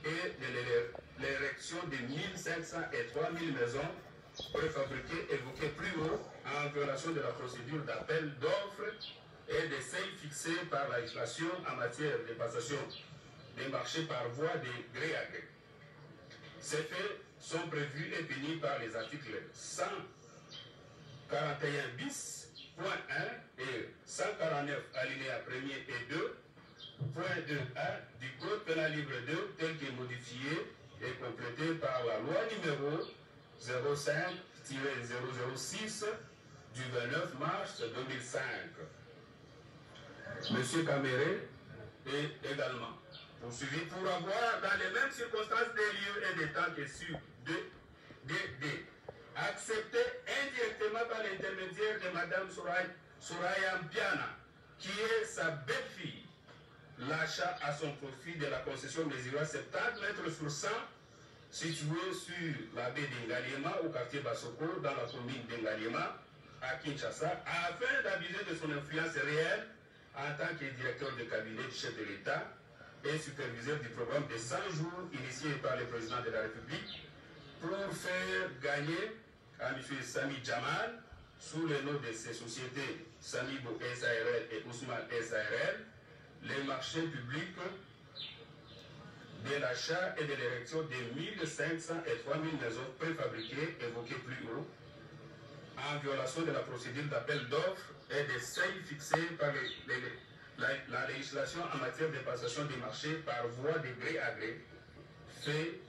et de l'érection de 1500 et 3000 maisons préfabriquées évoquées plus haut en violation de la procédure d'appel d'offres et des seuils fixés par la législation en matière de passation des marchés par voie de gré à gré. Ces faits sont prévus et punis par les articles 141 bis, point 1 et 149 alinéa 1er et 2, point 2a du Code pénal livre 2 tel que modifié et complété par la loi numéro 05-006 du 29 mars 2005. Monsieur Caméré est également poursuivi pour avoir, dans les mêmes circonstances des lieux et des temps que sur DD, accepté indirectement par l'intermédiaire de Mme Soraya Biana, qui est sa belle-fille, l'achat à son profit de la concession mesurant 70 mètres sur 100, située sur la baie d'Engaliema, au quartier Basoko, dans la commune d'Engaliema, à Kinshasa, afin d'abuser de son influence réelle en tant que directeur de cabinet du chef de l'État et superviseur du programme de 100 jours initié par le président de la République pour faire gagner à M. Sami Jamal, sous le nom de ses sociétés Samibo SARL et Ousmane SARL, les marchés publics de l'achat et de l'érection de 1500 et 3000 maisons préfabriquées évoquées plus haut, en violation de la procédure d'appel d'offres et des seuils fixés par la législation en matière de passation des marchés par voie de gré à gré, fait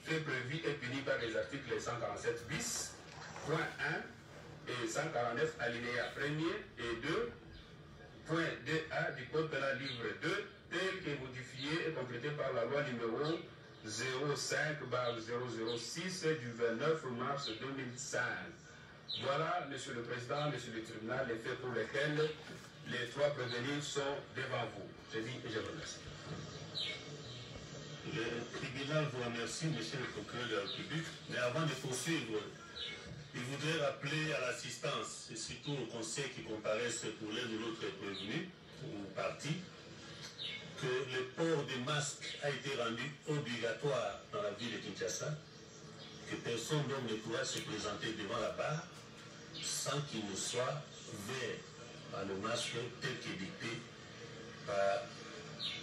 prévu et puni par les articles 147 bis, point 1 et 149 alinéa 1er et 2, point 2a du Code pénal livre 2, tel que modifié et complété par la loi numéro 05/006 du 29 mars 2005. Voilà, Monsieur le Président, Monsieur le Tribunal, les faits pour lesquels les trois prévenus sont devant vous. Je dis et je vous remercie. Le tribunal vous remercie, Monsieur le procureur de la République, mais avant de poursuivre, il voudrait rappeler à l'assistance, et surtout aux conseils qui comparaissent pour l'un ou l'autre prévenu ou parti, que le port des masques a été rendu obligatoire dans la ville de Kinshasa, que personne donc ne pourra se présenter devant la barre sans qu'il ne soit vert par le masque tel qu'édicté par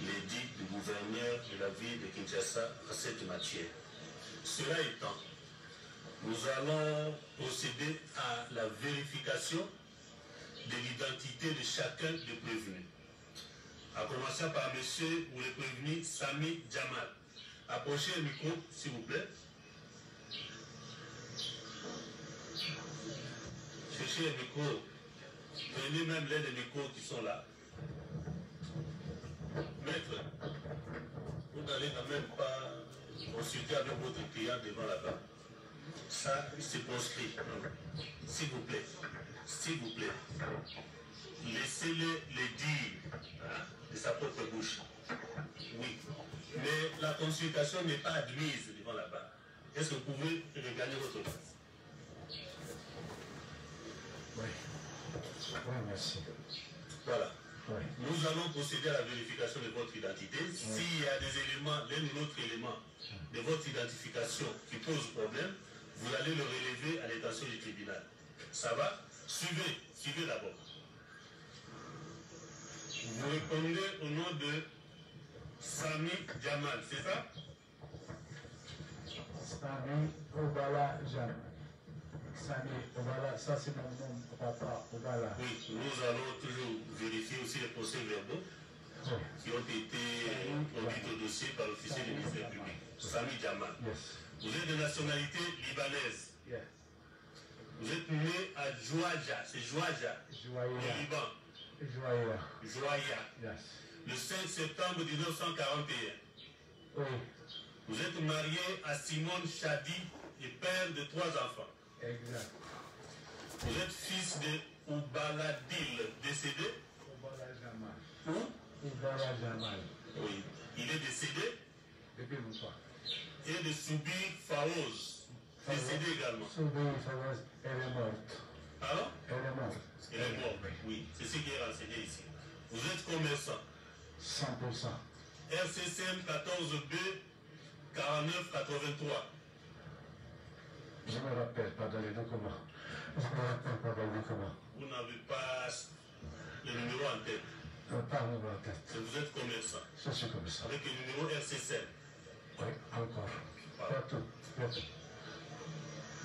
l'édit du gouverneur de la ville de Kinshasa en cette matière. Cela étant, nous allons procéder à la vérification de l'identité de chacun des prévenus. En commençant par monsieur ou le prévenu Sami Jamal. Approchez le micro, s'il vous plaît. Cherchez le micro. Prenez même l'un des micros qui sont là. Maître, vous n'allez quand même pas consulter avec votre client devant là-bas. Ça, c'est proscrit. S'il vous plaît. S'il vous plaît. Laissez-le le dire de sa propre bouche. Oui. Mais la consultation n'est pas admise devant la barre. Est-ce que vous pouvez regagner votre place? Oui. Oui, merci. Voilà. Oui. Nous allons procéder à la vérification de votre identité. Oui. S'il y a des éléments, l'un ou l'autre élément de votre identification qui pose problème, vous allez le relever à l'intention du tribunal. Ça va? Suivez d'abord. Vous répondez au nom de Sami Jamal, c'est ça? Sami Obala Jamal. Voilà, ça c'est mon nom, papa. Voilà. Oui, nous allons toujours vérifier aussi les procès-verbaux qui ont été conduits au dossier par l'officier du ministère public, Sami Jamal. Vous êtes de nationalité libanaise. Vous êtes né à Jouaja, c'est Jouaja, au Liban. Jouaïa. Le 5 septembre 1941. Vous êtes marié à Simone Chadi et père de 3 enfants. Exact. Vous êtes fils de Oubaladil, décédé. Oubala Jamal. Oui. Il est décédé. Depuis bonsoir. Et de Soubi Faouz, décédé également. Soubi Faouz, elle est morte. Alors? Elle est morte. Elle est morte, oui. C'est ce qui est renseigné ici. Vous êtes commerçant. 100%. RCCM 14B 4983. Je ne me rappelle pas dans les documents. Vous n'avez pas le numéro en tête. Pas le numéro en tête. Vous êtes commerçant. Je suis commerçant. Avec le numéro RCCM. Oui, encore. Voilà. Partout.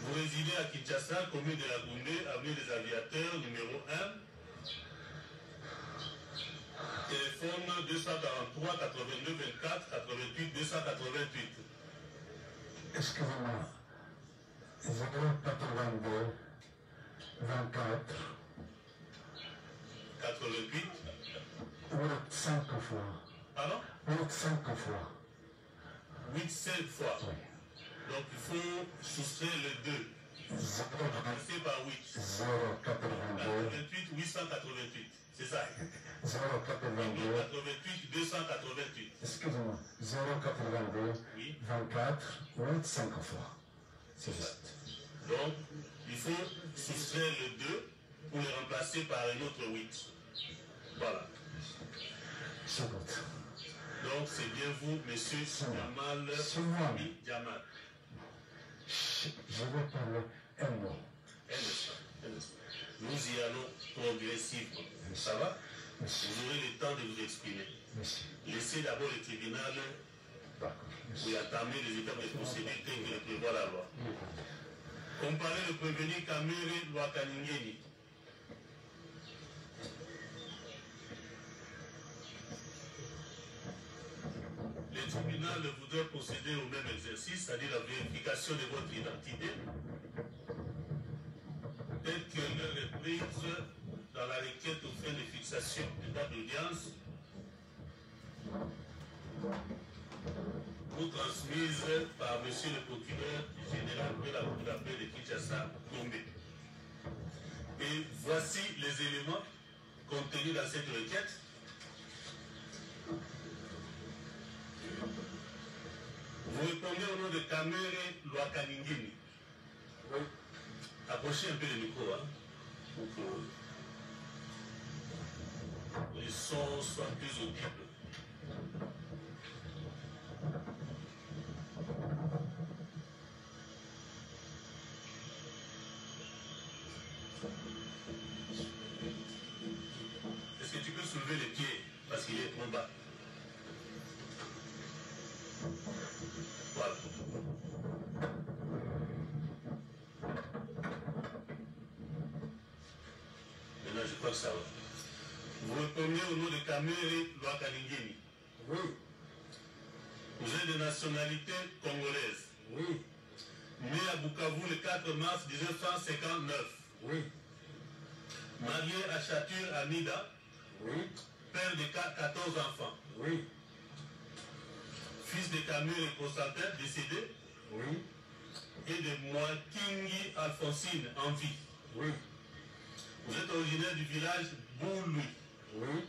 Vous résidez à Kinshasa, commune de la Goundé, avenue des Aviateurs, numéro 1. Téléphone 243 82 24 88 288. Excusez-moi. 082 24 88 8 5 fois. Pardon? 8 5 fois. 8 5 fois. Oui. Donc il faut soustraire le 2. Commencer par 8. 082 88 888. C'est ça. 082 88 288. Excusez-moi. 082 Oui. 24 8 5 fois. C'est juste. Donc il faut soustraire le 2 pour le remplacer par un autre 8. Voilà. C'est bon. Donc c'est bien vous, monsieur Jamal. C'est moi. Jamal. Je vais parler un mot. Un instant. Nous y allons progressivement. Ça va? Merci. Vous aurez le temps de vous exprimer. Merci. Laissez d'abord le tribunal D'accord. pour y entamer les étapes de procédure telles que le prévoit la loi. Comparez le prévenu Kamere Lwakaningeni. Le tribunal voudrait procéder au même exercice, c'est-à-dire la vérification de votre identité, telle qu'elle est prise dans la requête aux fins de fixation de date d'audience ou transmise par M. le procureur général de la Cour d'appel de Kinshasa, Tombé. Et voici les éléments contenus dans cette requête. Vous répondez au nom de Kamere Lwakaningeni. Oui. Approchez un peu le micro, hein, pour que les sons soient plus audibles. Est-ce que tu peux soulever les pieds parce qu'il est trop bas? Voilà. Maintenant, je crois que ça va. Vous répondez au nom de Kamere Lwakaningeni. Oui. Vous êtes de nationalité congolaise. Oui. Né à Bukavu le 4 mars 1959. Oui. Marié à Chatur Amida. Oui. Père de 14 enfants. Oui. Fils de Kamere et Constantin, décédé. Oui. Et de Mwakingi Alphonsine, en vie. Oui. Vous êtes originaire du village Boului. Oui.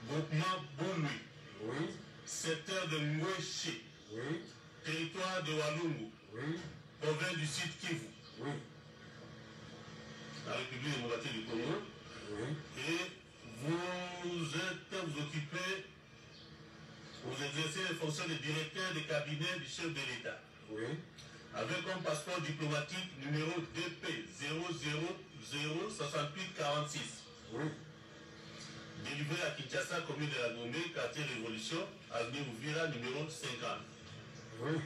Groupement Boului. Oui. Secteur de Moueché. Oui. Territoire de Walungu. Oui. Province du Sud Kivu. Oui. La République démocratique du Congo. Oui. Et vous occupez, vous exercez les fonctions de directeur de cabinet du chef de l'État. Oui. Avec comme passeport diplomatique numéro DP 0006846. Oui. Délivré à Kinshasa, commune de la Gombe, quartier Révolution, avenue Ouvira, numéro 50. Oui.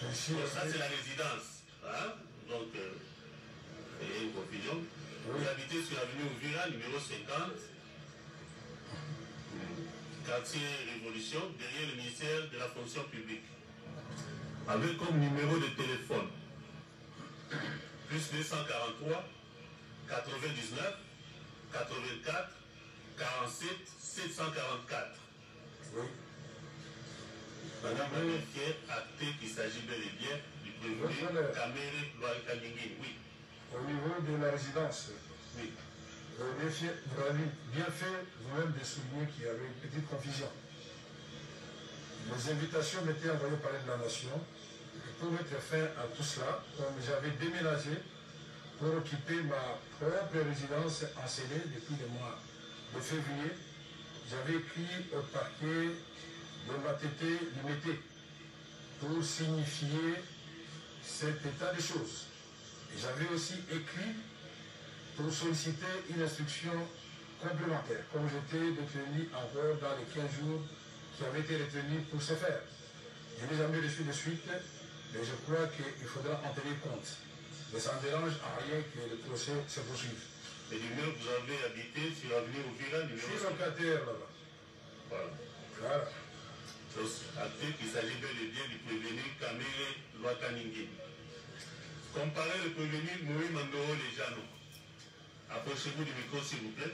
Donc ça c'est la résidence. Hein? Donc, il y a une confusion. Vous habitez sur l'avenue Ouvira, numéro 50, quartier Révolution, derrière le ministère de la fonction publique. Avec comme numéro de téléphone, plus 243, 99, 84, 47, 744. Oui. Madame la vérifiée acté qu'il s'agit bel et bien du prévenu Kamere Loakaningin. Oui. Au niveau de la résidence, Oui. vous avez bien fait vous-même de souligner qu'il y avait une petite confusion. Les invitations m'étaient envoyées par de la Nation. Et pour mettre fin à tout cela, comme j'avais déménagé pour occuper ma propre résidence en CD depuis le mois de février, j'avais écrit au parquet de Matete limité pour signifier cet état des choses. Et j'avais aussi écrit pour solliciter une instruction complémentaire, comme j'étais détenu encore dans les 15 jours qui avaient été retenus pour ce faire. Je n'ai jamais reçu de suite, mais je crois qu'il faudra en tenir compte. Mais ça ne dérange à rien que le procès se poursuive. Et l'immeuble, vous avez habité sur l'avenue Ouvira, numéro 50. Je suis locataire là-bas. Voilà. Voilà. Donc, acté qu'il s'agit bel et bien du prévenu Kamere Loakaningin. Comparez le prévenu Moui Mandoro Lejano. Approchez-vous du micro, s'il vous plaît.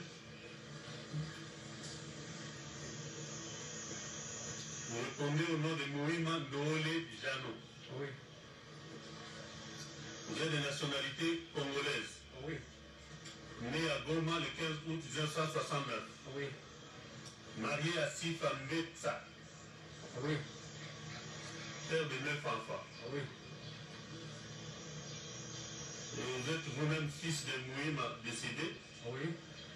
Vous répondez au nom de Moui Mandoro Lejano. Oui. Vous êtes de nationalité congolaise. Oui. Né à Goma le 15 août 1969. Oui. Marié à Sifa Mbetsa. Oui. Père de 9 enfants. Oui. Et vous êtes vous-même fils de Mouima décédé Oui.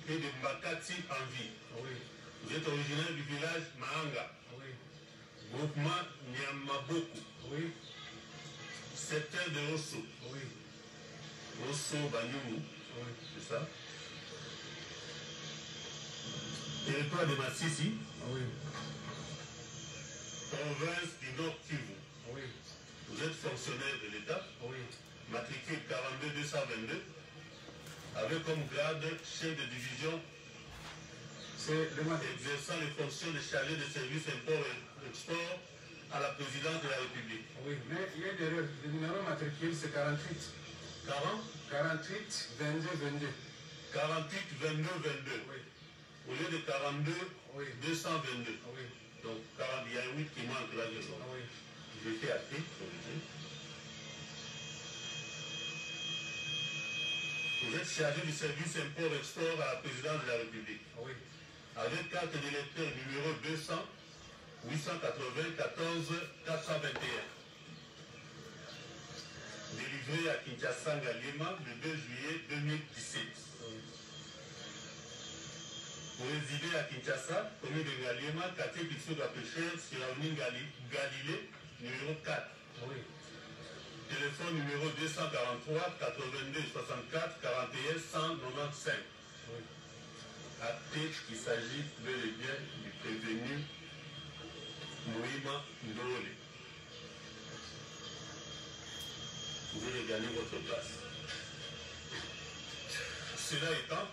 et de Mbakati en vie. Oui. Vous êtes originaire du village Mahanga, Oui. groupement Nyamaboku, Oui. secteur de Rosso. Oui. Rosso Banyumu, Oui. c'est ça? Territoire de Massissi, Oui. province du Nord Kivu. Oui. Vous êtes fonctionnaire de l'État, Oui. matricule 42-222, avec comme grade chef de division C'est le matin. exerçant les fonctions de chargé de service import et export à la présidence de la République. Oui, mais il y a une erreur. Le numéro matricule, c'est 48. 40, 48, 22, 22. 48, 22, 22. Oui. Au lieu de 42, Oui. 222. Oui. Donc 40, il y a 8 qui manque là dedans. Ah oui. J'ai fait acté, corrigé. Vous êtes chargé du service import-export à la présidence de la République. Ah oui. Avec carte d'électeur numéro 200 880 14 421. Délivré à Kinshasa Ngaliema le 2 juillet 2017. Vous résidez à Kinshasa, commune de Ngaliema, quartier Kitsuga Pêcheur, sur l'avenue Galilée, numéro 4. Oui. Téléphone numéro 243 82 64 41 195. Oui. Acté qu'il s'agit bel et bien du prévenu Moïma Ndole. Vous pouvez regagner votre place. Cela étant,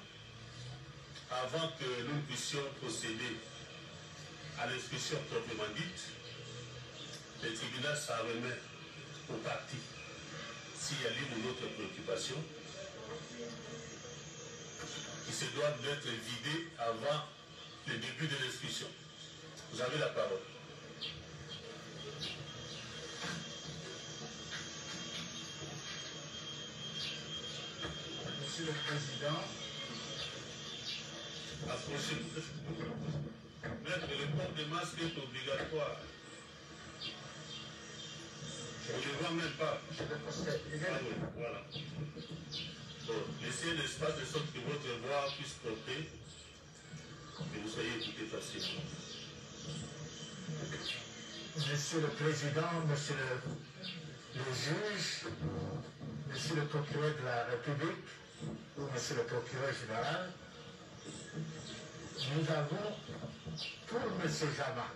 avant que nous puissions procéder à l'inscription proprement dite, le tribunal s'en remet au parti s'il y a l'une ou l'autre préoccupation qui se doivent d'être vidées avant le début de l'inscription. Vous avez la parole. Monsieur le Président, Approchez-vous. Maître, le port de masque est obligatoire. Je ne le vois même pas. je le procède. Ah oui, voilà. Bon, laissez l'espace de sorte que votre voix puisse porter et vous soyez écouté facilement. Monsieur le Président, Monsieur le juge, Monsieur le procureur de la République ou Monsieur le procureur général, nous avons pour Monsieur Jama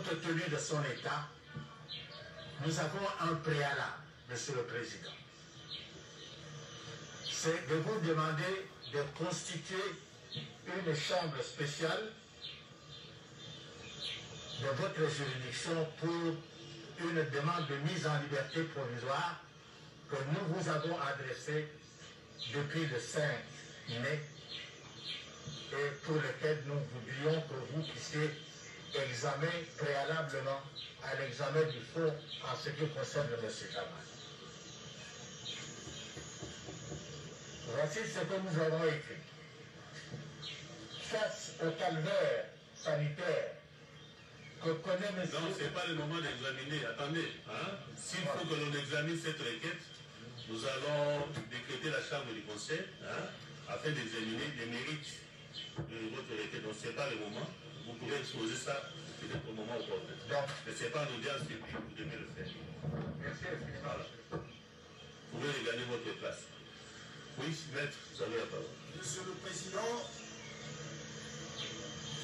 compte tenu de son état, nous avons un préalable, Monsieur le Président. C'est de vous demander de constituer une chambre spéciale de votre juridiction pour une demande de mise en liberté provisoire que nous vous avons adressée depuis le 5 mai et pour lequel nous voudrions que vous puissiez examiner préalablement à l'examen du fond en ce qui concerne M. Jamal. Voici ce que nous avons écrit. Face au calvaire sanitaire que connaît M. Non, ce n'est pas le moment d'examiner. Attendez, hein? S'il faut que l'on examine cette requête, nous allons décréter la chambre du conseil afin d'examiner les mérites de votre requête. Donc ce n'est pas le moment. Vous pouvez exposer ça peut-être au moment opportun. Mais ce n'est pas en audience et puis vous devez le faire. Merci. Voilà. Vous pouvez regagner votre place. Oui, maître, vous avez la parole. Monsieur le Président,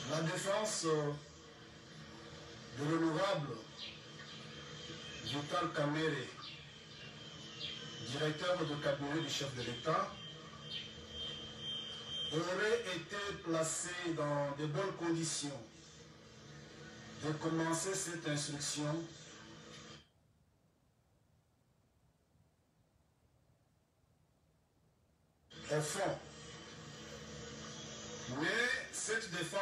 la défense de l'honorable Vital Kamere, directeur de cabinet du chef de l'État, aurait été placé dans de bonnes conditions de commencer cette instruction au fond. Mais cette défense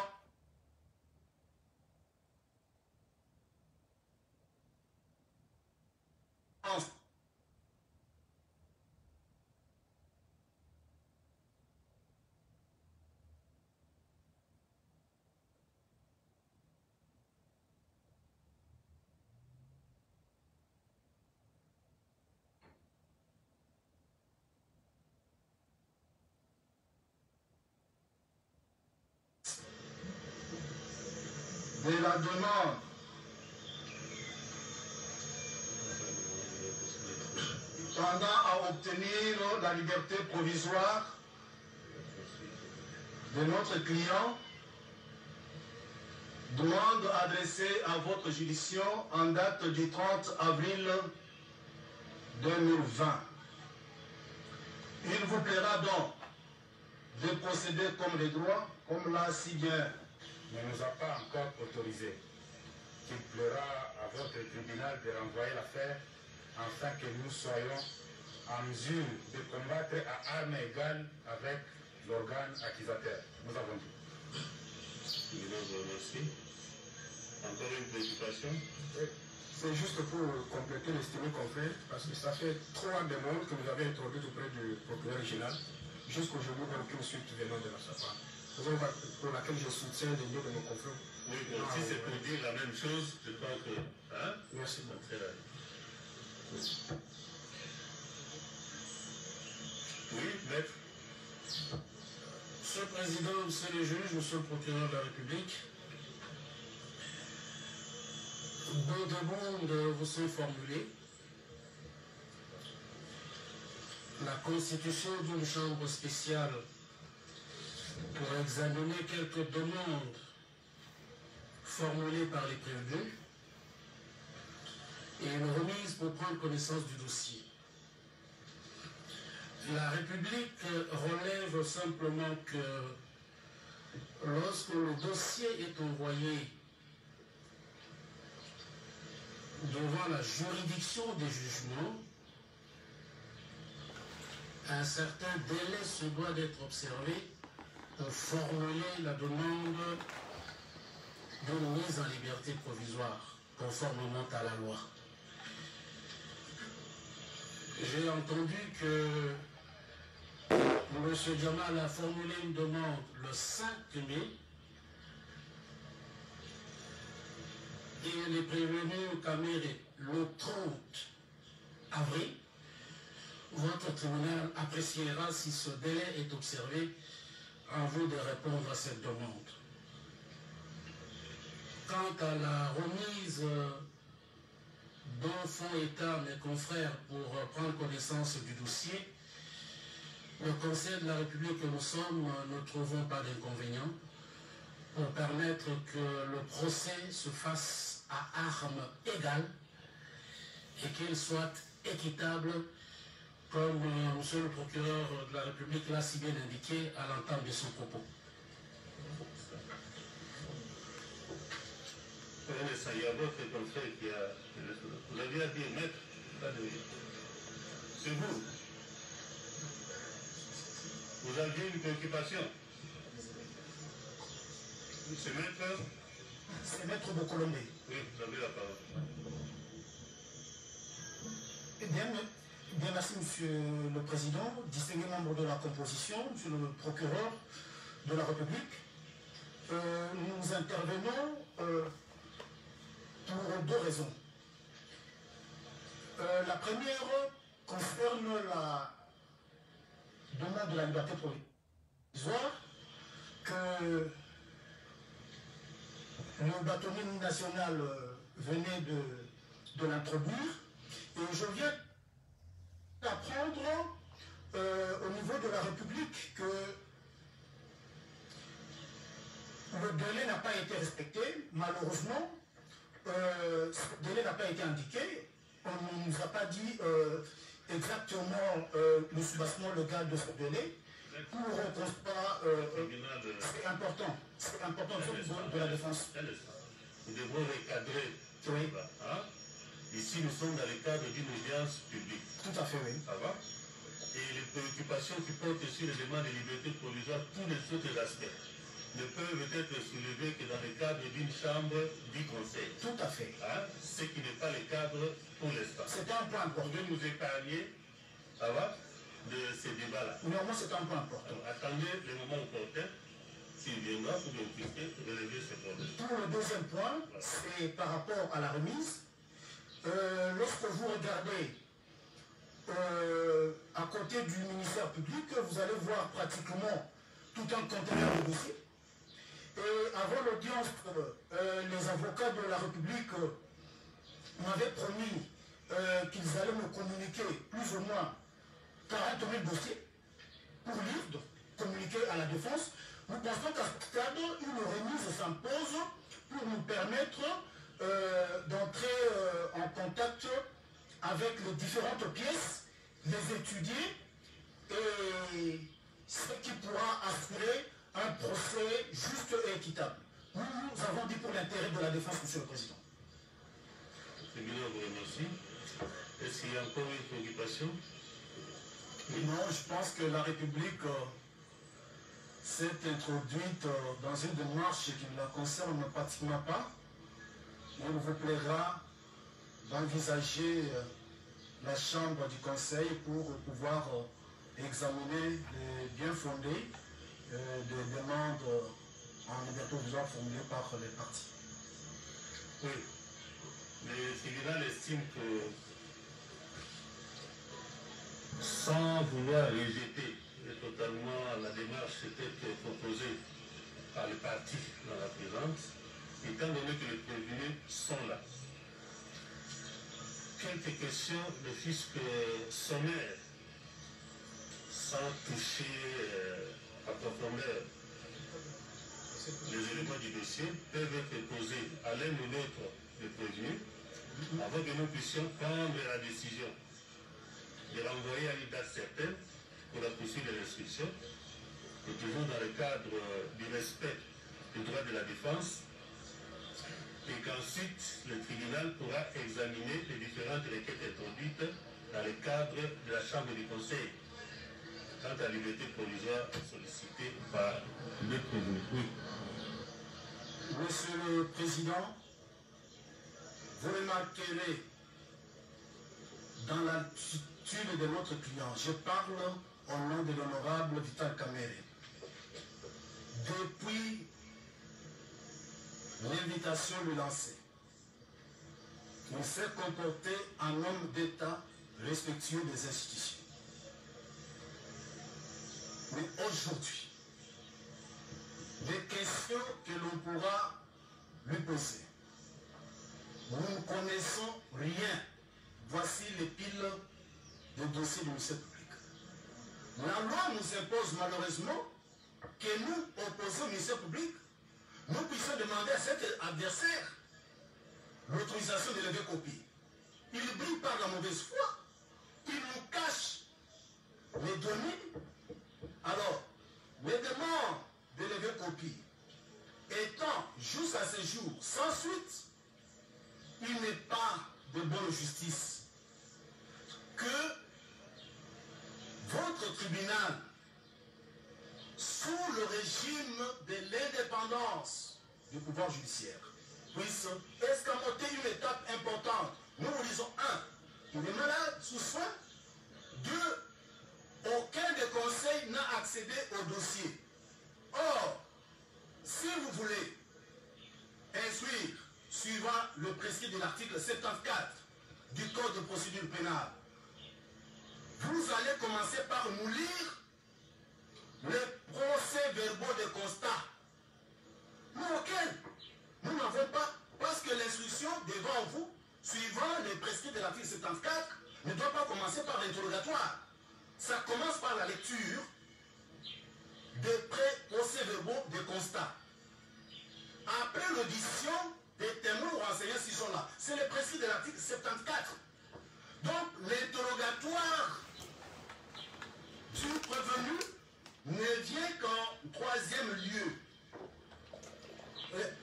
de la demande tendant à obtenir la liberté provisoire de notre client, demande adressée à votre juridiction en date du 30 avril 2020. Il vous plaira donc de procéder comme les droits, comme l'a si bien ne nous a pas encore autorisé. Il plaira à votre tribunal de renvoyer l'affaire afin que nous soyons en mesure de combattre à armes égales avec l'organe accusateur. Nous avons dit. Merci. Encore une préoccupation? C'est juste pour compléter l'estimé confrère, parce que ça fait 3 demandes que vous avez introduites auprès du procureur régional. Jusqu'aujourd'hui, aucune suite venant de la SAPA. Pour laquelle je soutiens les lieux de nos confrères. Oui, si c'est pour dire la même chose, je crois que... Hein? Merci beaucoup. Oui, maître. Monsieur le Président, Monsieur le juge, Monsieur le procureur de la République, deux demandes vous sont formulées. La constitution d'une chambre spéciale pour examiner quelques demandes formulées par les prévenus et une remise pour prendre connaissance du dossier. La République relève simplement que lorsque le dossier est envoyé devant la juridiction des jugements, un certain délai se doit d'être observé pour formuler la demande de mise en liberté provisoire, conformément à la loi. J'ai entendu que M. Jamal a formulé une demande le 5 mai et les prévenus Kamere le 30 avril. Votre tribunal appréciera si ce délai est observé en vue de répondre à cette demande. Quant à la remise dont font état mes confrères pour prendre connaissance du dossier, le Conseil de la République que nous sommes ne trouvons pas d'inconvénient pour permettre que le procès se fasse à armes égales et qu'elles soient équitables, comme monsieur le procureur de la République l'a si bien indiqué à l'entame de son propos. Il y a votre confrère qui a... Vous avez à dire, maître, c'est vous. Vous aviez une préoccupation. C'est maître... C'est maître Bokolombe. Oui, vous avez la parole. Eh bien, merci Monsieur le Président, distingué membre de la composition, Monsieur le procureur de la République. Nous intervenons pour deux raisons. La première concerne la demande de la liberté provisoire que le bâtonnier national venait de l'introduire. Et je viens d'apprendre au niveau de la République que le délai n'a pas été respecté. Malheureusement, ce délai n'a pas été indiqué. On ne nous a pas dit exactement le soubassement légal de ce délai. Pour pas, c'est important. C'est important de la défense. Nous devons recadrer. Oui. Hein? Ici, nous sommes dans le cadre d'une audience publique. Tout à fait, oui. Ça va? Et les préoccupations qui portent sur les demandes de liberté provisoire, tous les autres aspects, ne peuvent être soulevés que dans le cadre d'une chambre du conseil. Tout à fait. Hein? Ce qui n'est pas le cadre pour l'instant. C'est un point important. Vous pouvez nous épargner, ça va, de ces débats-là. Néanmoins, c'est un point important. Alors, attendez le moment opportun, s'il viendra, pour que vous puissiez relever ce problème. Pour le deuxième point, c'est par rapport à la remise. Lorsque vous regardez à côté du ministère public, vous allez voir pratiquement tout un conteneur de dossiers. Et avant l'audience, les avocats de la République m'avaient promis qu'ils allaient me communiquer plus ou moins 40 000 dossiers pour lire, donc communiquer à la défense. Nous pensons qu'à ce stade, une remise s'impose pour nous permettre d'entrer en contact avec les différentes pièces, les étudier et ce qui pourra assurer un procès juste et équitable. Nous avons dit pour l'intérêt de la défense, Monsieur le Président. C'est bien, vous remercie. Est-ce qu'il y a encore une préoccupation? Non, je pense que la République s'est introduite dans une démarche qui ne la concerne pratiquement pas. Il vous plaira d'envisager la Chambre du Conseil pour pouvoir examiner les bien fondés des demandes en liberté provisoire formulées par les partis. Oui. Le tribunal estime que sans vouloir rejeter totalement la démarche peut-être proposée par les partis dans la présente, étant donné que les prévenus sont là. Quelques questions de fisc sommaire, sans toucher à profondeur les éléments du dossier, peuvent être posés à l'un ou l'autre des prévenus avant que nous puissions prendre la décision de renvoyer à une date certaine pour la poursuite de l'instruction, et toujours dans le cadre du respect du droit de la défense, et qu'ensuite le tribunal pourra examiner les différentes requêtes introduites dans le cadre de la Chambre du Conseil quant à la liberté provisoire sollicitée par le prévenu. Oui. Monsieur le Président, vous remarquerez dans l'attitude de notre client, je parle au nom de l'honorable Vital Kamerhe. Depuis l'invitation lui lancée, il s'est comporté en homme d'État respectueux des institutions. Mais aujourd'hui, les questions que l'on pourra lui poser, nous ne connaissons rien. Voici les piles de dossiers du ministère public. La loi nous impose malheureusement que nous, opposés au ministère public, nous puissions demander à cet adversaire l'autorisation de lever copie. Il brille par la mauvaise foi. Il nous cache les données. Alors, les demandes de lever copie étant jusqu'à ce jour sans suite, il n'est pas de bonne justice que votre tribunal, sous le régime de l'indépendance du pouvoir judiciaire, puisse escamoter une étape importante. Nous vous disons, 1, il est malade, sous soin. 2, aucun des conseils n'a accédé au dossier. Or, si vous voulez instruire, suivant le prescrit de l'article 74 du Code de procédure pénale, vous allez commencer par nous lire les procès-verbaux de constat. Nous, auquel nous n'avons pas, parce que l'instruction devant vous, suivant les prescrits de l'article 74, ne doit pas commencer par l'interrogatoire. Ça commence par la lecture des procès-verbaux de constat. Après l'audition des témoins ou enseignants s'ils sont là, c'est les prescrits de l'article 74. Donc l'interrogatoire du prévenu ne vient qu'en troisième lieu.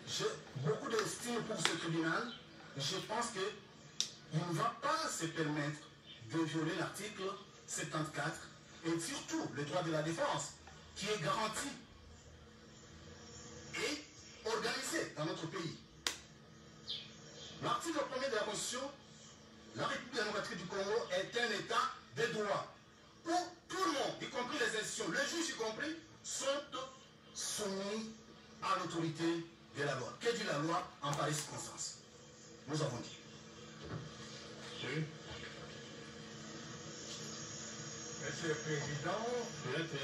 J'ai beaucoup d'estime pour ce tribunal. Je pense qu'il ne va pas se permettre de violer l'article 74 et surtout le droit de la défense qui est garanti et organisé dans notre pays. L'article 1er de la Constitution, la République démocratique du Congo est un État de droit où tout le monde, y compris les institutions, les juges y compris, sont soumis à l'autorité de la loi. Que dit la loi en pareille circonstance? Nous avons dit. Oui. Monsieur le Président, peut-être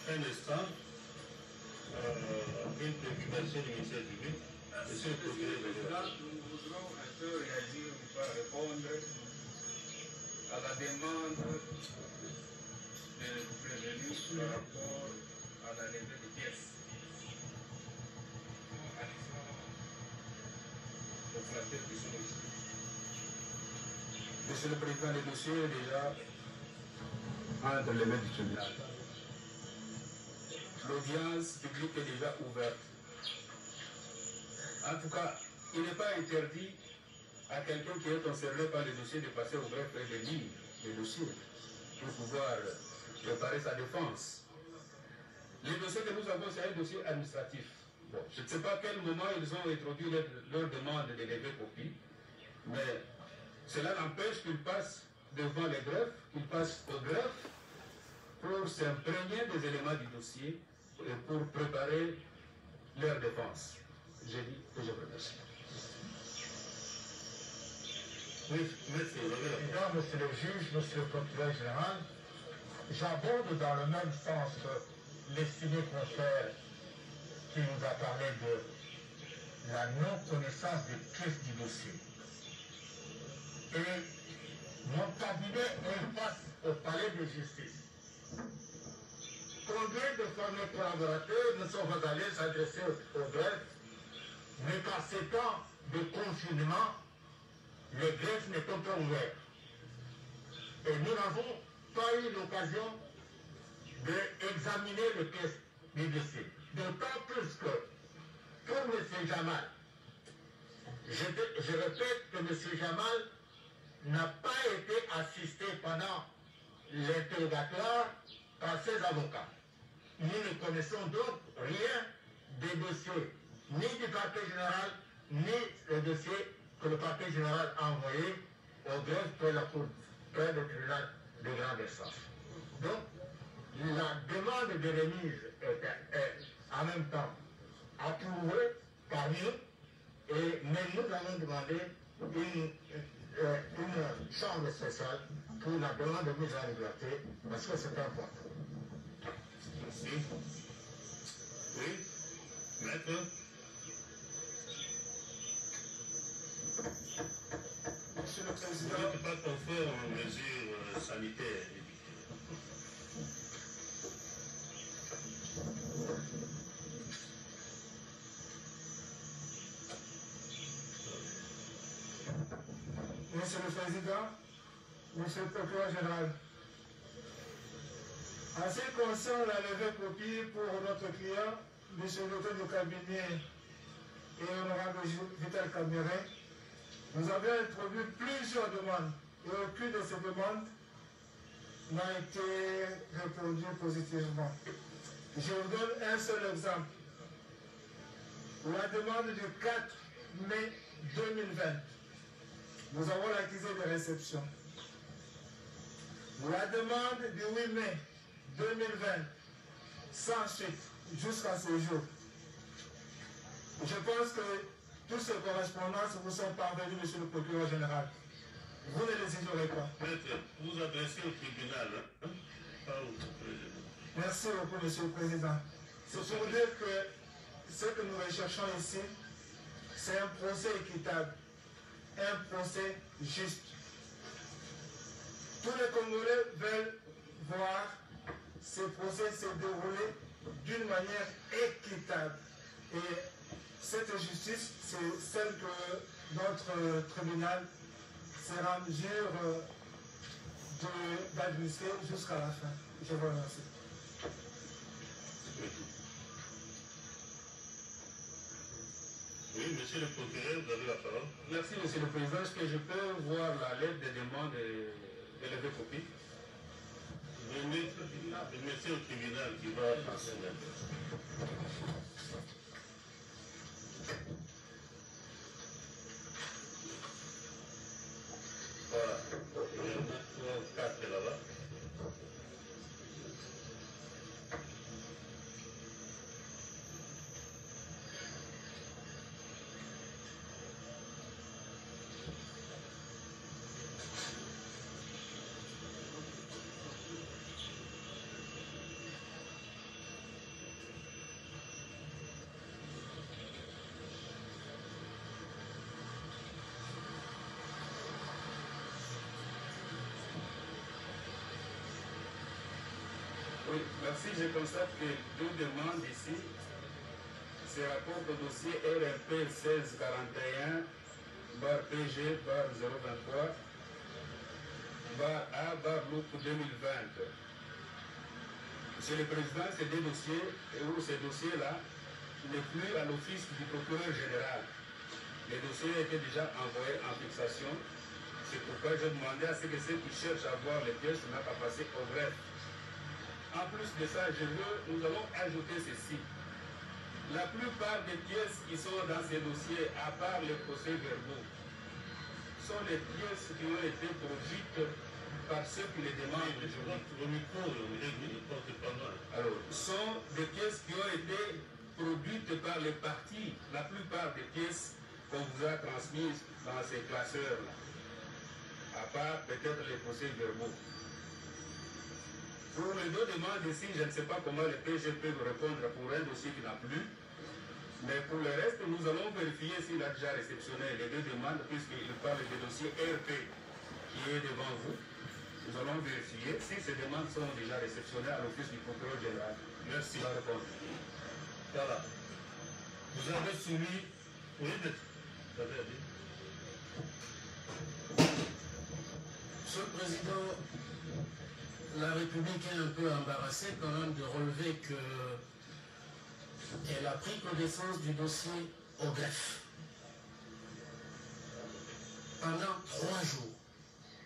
un instant, une préoccupation du ministère public. Monsieur le Président, nous voudrons un peu réagir pour répondre à la demande de prévenir par rapport à la levée des pièces. Monsieur le Président, le dossier est déjà entre les mains du tribunal. L'audience publique est déjà ouverte. En tout cas, il n'est pas interdit à quelqu'un qui est concerné par le dossier de passer au greffe et de lire le dossier pour pouvoir préparer sa défense. Le dossier que nous avons, c'est un dossier administratif. Bon, je ne sais pas à quel moment ils ont introduit leur demande de lever copie, mais cela n'empêche qu'ils passent devant les greffes, qu'ils passent au greffe pour s'imprégner des éléments du dossier et pour préparer leur défense. J'ai dit que je vous remercie. oui, Monsieur le Président, Monsieur le juge, Monsieur le procureur général, j'aborde dans le même sens que l'estimé confrère qui nous a parlé de la non-connaissance des pièces du dossier. Et mon cabinet est face au palais de justice. Combien de fameux collaborateurs ne sont pas allés s'adresser au greffe, mais par ces temps de confinement, les greffes n'étant pas ouverts. Et nous n'avons pas eu l'occasion d'examiner les pièces du dossier. D'autant plus que pour M. Jamal, je répète que M. Jamal n'a pas été assisté pendant l'interrogatoire par ses avocats. Nous ne connaissons donc rien des dossiers, ni du parquet général, ni le dossier que le parquet général a envoyé au greffe près du tribunal de grande instance. Donc, la demande de remise est en même temps approuvée par nous, mais nous allons demander une chambre spéciale pour la demande de mise en liberté, parce que c'est important. Merci. Oui, maître. Monsieur le Président. Vous n'êtes pas conforme aux mesures sanitaires. Monsieur le Président, Monsieur le Procureur Général, en ce qui concerne la levée copie pour notre client, Monsieur le Docteur du cabinet et honorable Vital Caméré, nous avons introduit plusieurs demandes et aucune de ces demandes n'a été répondue positivement. Je vous donne un seul exemple. La demande du 4 mai 2020, nous avons l'accusé de réception. La demande du 8 mai 2020, sans suite, jusqu'à ce jour. Je pense que toutes ces correspondances vous sont parvenues, Monsieur le Procureur Général. Vous ne les ignorez pas. Vous adressez au tribunal, hein? Pas au président. Merci beaucoup, Monsieur le Président. C'est pour dire que ce que nous recherchons ici, c'est un procès équitable, un procès juste. Tous les Congolais veulent voir ce procès se dérouler d'une manière équitable. Et cette justice, c'est celle que notre tribunal sera en mesure d'administrer jusqu'à la fin. Je vous remercie. Oui, monsieur le procureur, vous avez la parole. Merci, monsieur le président. Est-ce que je peux voir la lettre de demande de lever copie? Merci au tribunal qui va transmettre. Voilà. Il y en a 4 là-bas. Oui, merci. Je constate que deux demandes ici se rapportent au dossier RMP 1641 bar PG bar 023 bar A bar LOUP 2020. Monsieur le Président, ces deux dossiers, ou ces dossiers-là, n'est plus à l'office du procureur général. Les dossiers étaient déjà envoyés en fixation. C'est pourquoi je demandais à ceux qui cherchent à voir les pièces n'ont pas passé au greffe. En plus de ça, nous allons ajouter ceci. La plupart des pièces qui sont dans ces dossiers, à part les procès-verbaux, sont les pièces qui ont été produites par ceux qui les demandent aujourd'hui. Alors, sont des pièces qui ont été produites par les partis, la plupart des pièces qu'on vous a transmises dans ces classeurs-là, à part peut-être les procès-verbaux. Pour les deux demandes ici, je ne sais pas comment le PG peut vous répondre pour un dossier qui n'a plus. Mais pour le reste, nous allons vérifier s'il a déjà réceptionné les deux demandes, puisqu'il parle du dossier RP qui est devant vous. Nous allons vérifier si ces demandes sont déjà réceptionnées à l'office du procureur général. Merci. Va répondre. Voilà. Vous avez soumis. Oui, vous avez dit. Monsieur le Président, la République est un peu embarrassée quand même de relever qu'elle a pris connaissance du dossier au greffe. Pendant 3 jours,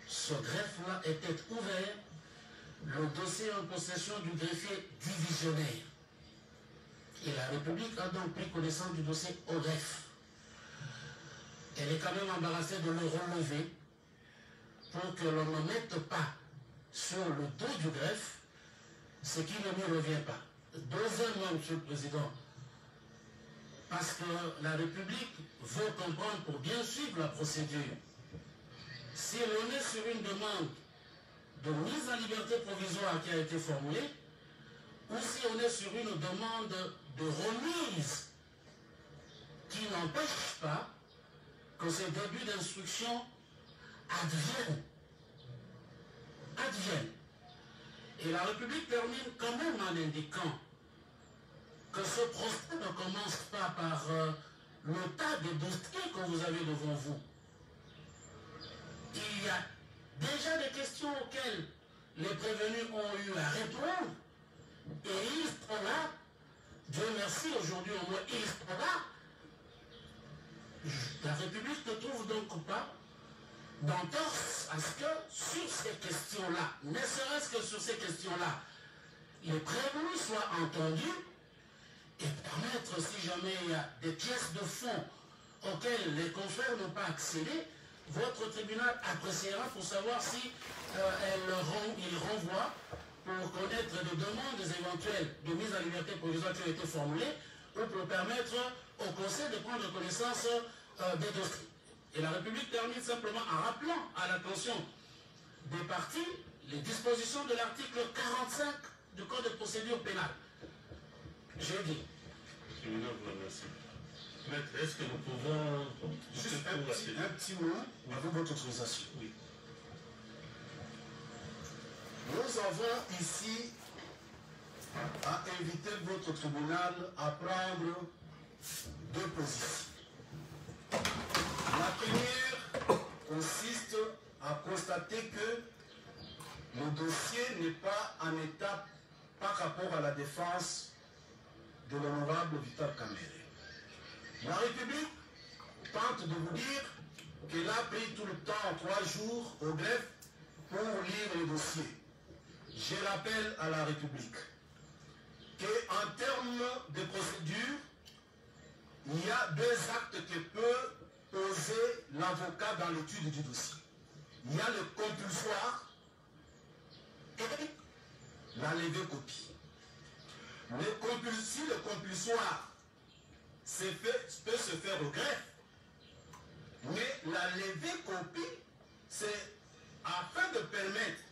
ce greffe-là était ouvert, le dossier en possession du greffier divisionnaire. Et la République a donc pris connaissance du dossier au greffe. Elle est quand même embarrassée de le relever pour que l'on ne mette pas sur le dos du greffe ce qui ne lui revient pas. Deuxièmement, Monsieur le Président, parce que la République veut comprendre pour bien suivre la procédure. Si l'on est sur une demande de mise en liberté provisoire qui a été formulée, ou si on est sur une demande de remise qui n'empêche pas que ces débuts d'instruction adviennent. Et la République termine quand même en indiquant que ce procès ne commence pas par le tas de dossiers que vous avez devant vous. il y a déjà des questions auxquelles les prévenus ont eu à répondre, et ils sont là. Dieu merci, aujourd'hui au moins ils sont là. La République ne trouve donc pas d'entorse à ce que sur ces questions-là, ne serait-ce que sur ces questions-là, les prévenus soient entendus et permettre, si jamais il y a des pièces de fonds auxquelles les confrères n'ont pas accédé, votre tribunal appréciera pour savoir si il renvoie pour connaître des demandes éventuelles de mise en liberté provisoire qui ont été formulées ou pour permettre au Conseil de prendre connaissance des dossiers. Et la République termine simplement en rappelant à l'attention des parties les dispositions de l'article 45 du Code de procédure pénale. J'ai dit. Maître, est-ce que nous pouvons... Juste un petit mot, avec votre autorisation. Oui. Nous avons ici à inviter votre tribunal à prendre deux positions. La première consiste à constater que le dossier n'est pas en état par rapport à la défense de l'honorable Vital Kamerhe. La République tente de vous dire qu'elle a pris tout le temps, 3 jours, au greffe pour lire le dossier. Je rappelle à la République qu'en termes de procédure, il y a 2 actes que peut poser l'avocat dans l'étude du dossier. Il y a le compulsoire et la levée copie. Si le compulsoire peut se faire au greffe, mais la levée copie, c'est afin de permettre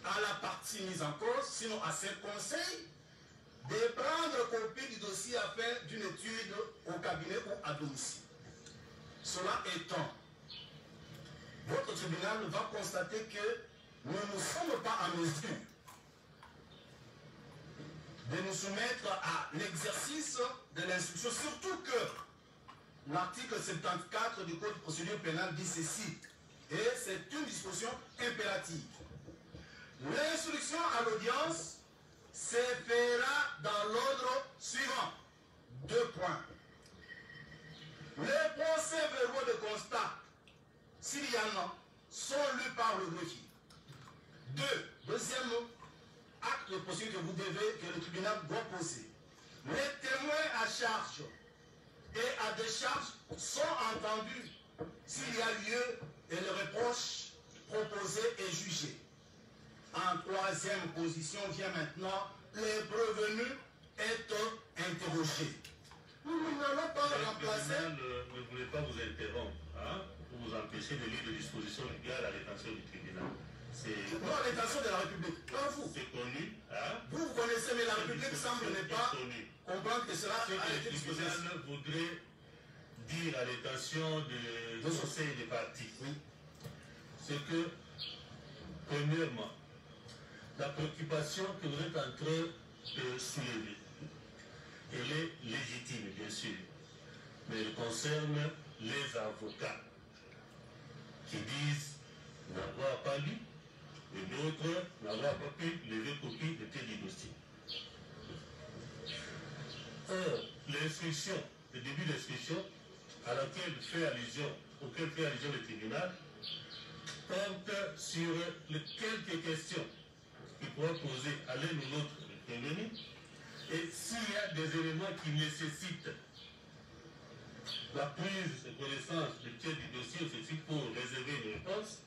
à la partie mise en cause, sinon à ses conseils, de prendre copie du dossier afin d'une étude au cabinet ou à domicile. Cela étant, votre tribunal va constater que nous ne sommes pas en mesure de nous soumettre à l'exercice de l'instruction, surtout que l'article 74 du Code de procédure pénale dit ceci, et c'est une disposition impérative. L'instruction à l'audience se fera dans l'ordre suivant. 2 points. Les procès-verbaux de constat, s'il y en a, sont lus par le greffier. Deuxième acte de procédure que le tribunal doit poser. Les témoins à charge et à décharge sont entendus s'il y a lieu et le reproche proposé et jugé. En 3e position vient maintenant les prévenus être interrogés. Nous n'allons pas remplacer... Ne voulez pas vous interrompre, hein, pour vous empêcher de lire les dispositions légales à l'intention du tribunal. Non, à l'intention de la République, pas vous. C'est connu, hein? Vous connaissez, mais la République semble ne pas comprendre que cela a été disposé. Le tribunal voudrait dire à l'intention du conseil des parties, oui, c'est que, premièrement, la préoccupation que vous êtes en train de soulever, elle est légitime, bien sûr, mais elle concerne les avocats qui disent n'avoir pas lu et d'autres n'avoir pas pu lever copie de tel dossier. Or, l'instruction, le début d'instruction auquel fait allusion le tribunal, porte sur quelques questions qu'il pourra poser à l'un ou l'autre prévenu, et s'il y a des éléments qui nécessitent la prise de connaissance de tel du dossier, ceci pour réserver une réponse,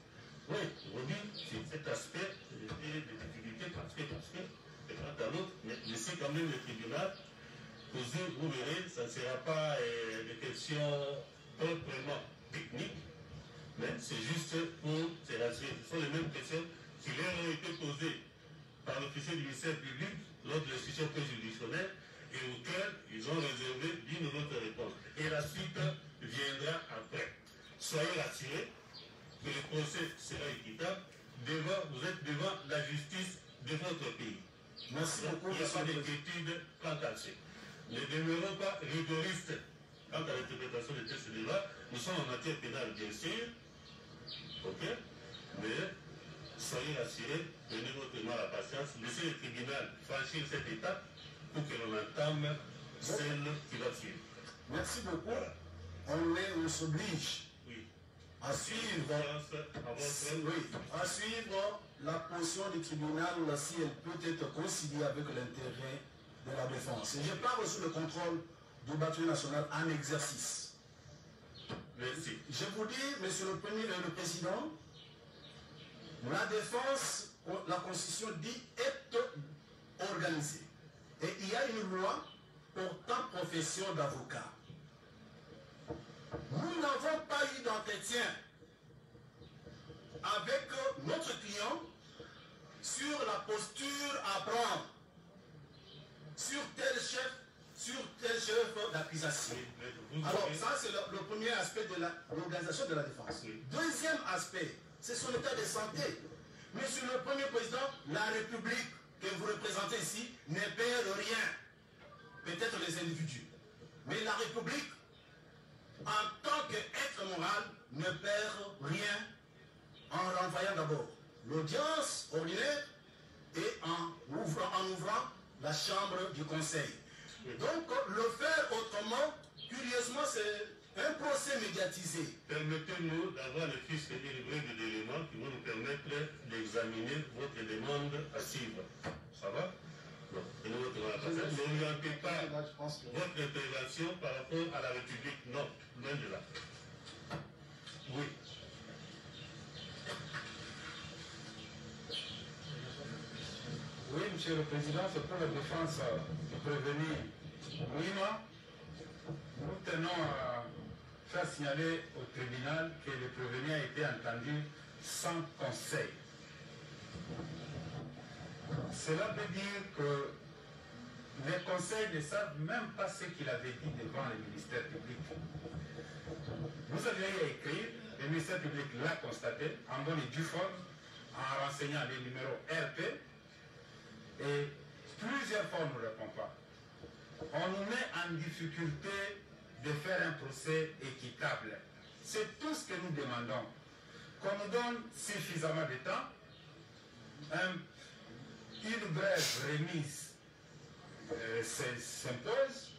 oui, aujourd'hui, c'est cet aspect des difficultés parce que, de l'un à l'autre, mais laissez quand même le tribunal poser, vous verrez, ça ne sera pas des questions proprement techniques, mais c'est juste pour se rassurer. Ce sont les mêmes questions qui leur ont été posées par l'officier du ministère public lors de l'instruction préjudiciaire et auxquelles ils ont réservé d'une ou autre réponse. Et la suite viendra après. Soyez rassurés que le procès sera équitable. Vous êtes devant la justice de votre pays. Merci beaucoup. Il n'y a pas d'inquiétude quant à ça. Ne demeurons pas rigoristes quant à l'interprétation des textes de loi. Nous sommes en matière pénale, bien sûr, Ok? Mais soyez rassurés, donnez votre mal à la patience, laissez le tribunal franchir cette étape pour que l'on entame celle qui va suivre. Merci beaucoup. Voilà. On s'oblige à suivre, la position du tribunal si elle peut être conciliée avec l'intérêt de la défense. Et je parle sous le contrôle du bâtiment national en exercice. Merci. Je vous dis, monsieur le président, la défense, la Constitution dit, est organisée. Et il y a une loi portant profession d'avocat. Nous n'avons pas eu d'entretien avec notre client sur la posture à prendre sur tel chef d'accusation. Alors ça c'est le premier aspect de l'organisation de la défense. Deuxième aspect, c'est son état de santé. Monsieur le Premier Président, la République que vous représentez ici ne perd rien. Peut-être les individus. Mais la République, en tant qu'être moral, ne perd rien en renvoyant d'abord l'audience ordinaire et en ouvrant la chambre du conseil. Donc, le faire autrement, curieusement, c'est un procès médiatisé. Permettez-nous d'avoir le fiche équilibré d'éléments qui vont nous permettre d'examiner votre demande à suivre. Ça va? N'orientez pas votre intervention par rapport à la République. Non, loin de là. Oui. Oui, Monsieur le Président, c'est pour la défense du prévenu Ouima. Nous tenons à faire signaler au tribunal que le prévenu a été entendu sans conseil. Cela veut dire que les conseils ne savent même pas ce qu'il avait dit devant le ministère public. Vous aviez écrit, le ministère public l'a constaté, en bonne et due forme, en renseignant les numéros RP, et plusieurs fois on ne répond pas. On nous met en difficulté de faire un procès équitable. C'est tout ce que nous demandons. Qu'on nous donne suffisamment de temps, une brève remise s'impose,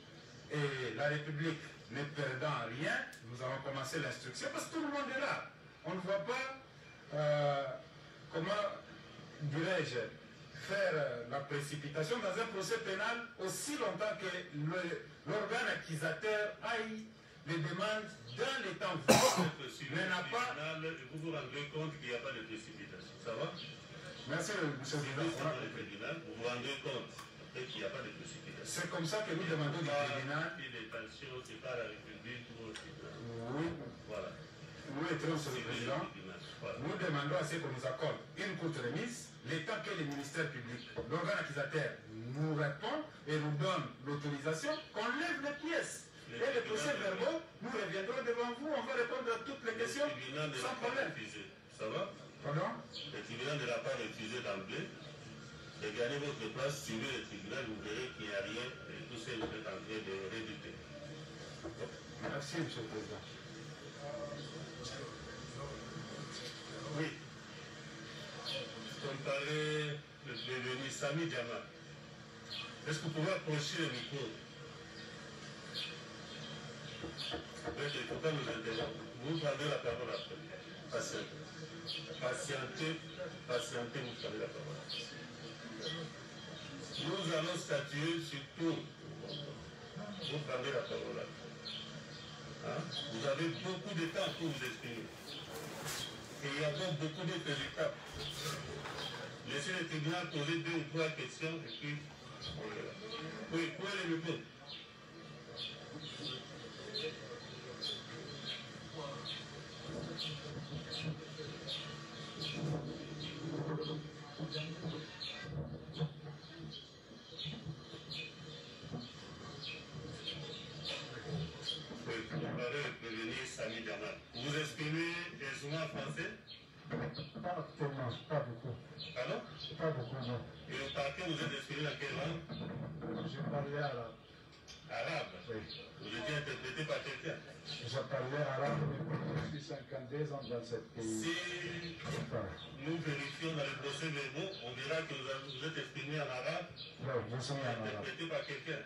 et la République ne perdant rien, nous allons commencer l'instruction parce que tout le monde est là. On ne voit pas comment, dirais-je, faire la précipitation dans un procès pénal aussi longtemps que l'organe accusateur aille les demandes dans les temps voulus. Mais n'a pas... Vous vous rendez compte qu'il n'y a pas de précipitation. Ça va? Merci, monsieur le Président. Vous vous rendez compte qu'il n'y a pas de précipitation. C'est comme ça que nous demandons du tribunal. C'est pas la République ou le tribunal. Oui. Voilà. Nous étions, monsieur le Président. Nous demandons à ce qu'on nous accorde une courte remise, le temps que le ministère public, l'organe accusateur, nous répond et nous donne l'autorisation qu'on lève les pièces. Et les procès-verbaux, nous reviendrons devant vous, on va répondre à toutes les questions sans problème. Ça va? Pardon? Le tribunal ne l'a pas refusé d'emblée. Regardez votre place, suivez le tribunal, vous verrez qu'il n'y a rien et tout ça, vous êtes en train de réduire. Merci, monsieur le Président. Oui. Comme parlait le prévenu Sami Diama, est-ce que vous pouvez approcher le micro? Il ne faut pas nous interrompre. Vous prenez la parole après. Patientez, vous prenez la parole. Nous allons statuer sur tout. Vous prenez la parole après. Hein? Vous avez beaucoup de temps pour vous exprimer. Et il y a donc beaucoup d'autres étapes. Laissez le tribunal poser 2 ou 3 questions et puis on verra. Oui, où est le micro? Vous exprimez aisément en français? Pas tellement, pas beaucoup. Pardon? Pas beaucoup, non. Et au parquet, vous êtes exprimé dans quelle langue? Je parlais arabe. Arabe. Oui. Vous étiez interprété par quelqu'un. Je parlais arabe depuis 52 ans dans ce pays. Si nous vérifions dans les procès verbaux, on verra que vous êtes exprimé en arabe. Oui, je suis en arabe. Interprété par quelqu'un.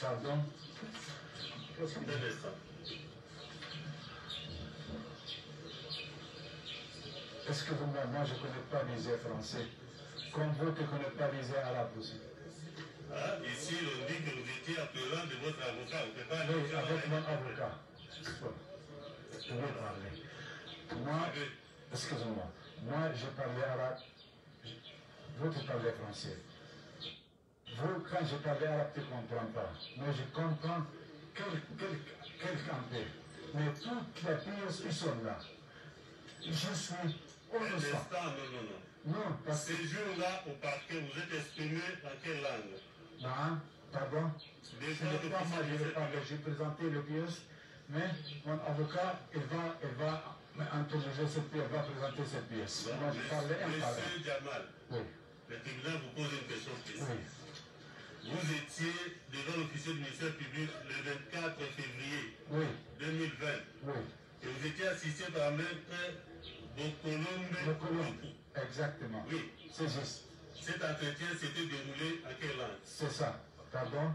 Pardon? Un instant. Excusez-moi, moi je ne connais pas lisez français. Comme vous ne connaissez pas lisez arabe aussi. Ah, ici, on dit que vous étiez appelant de votre avocat. Vous ne pouvez pas oui, avec mon avocat. Je vais parler. Moi, excusez-moi, moi je parlais arabe. Vous tu parlez français. Vous, quand je parlais arabe, tu ne comprends pas. Mais je comprends quelques peu. Mais toutes les pièces, ils sont là. Je suis innocent. Non, parce que... Ces jours-là, au parquet, vous êtes exprimé en quelle langue? Non, pardon. Ce n'est pas moi qui vais parler. J'ai présenté les pièces, mais mon avocat, il va interroger cette pièce, il va présenter cette pièce. Donc, moi, je parlais un par un. Monsieur Jamal, oui. Le tribunal vous pose une question précise. Oui. Vous étiez devant l'officier du ministère public le 24 février 2020. Oui. Et vous étiez assisté par maître Bokolombe. Exactement. Oui. C'est juste. Cet entretien s'était déroulé en quelle langue? C'est ça. Pardon?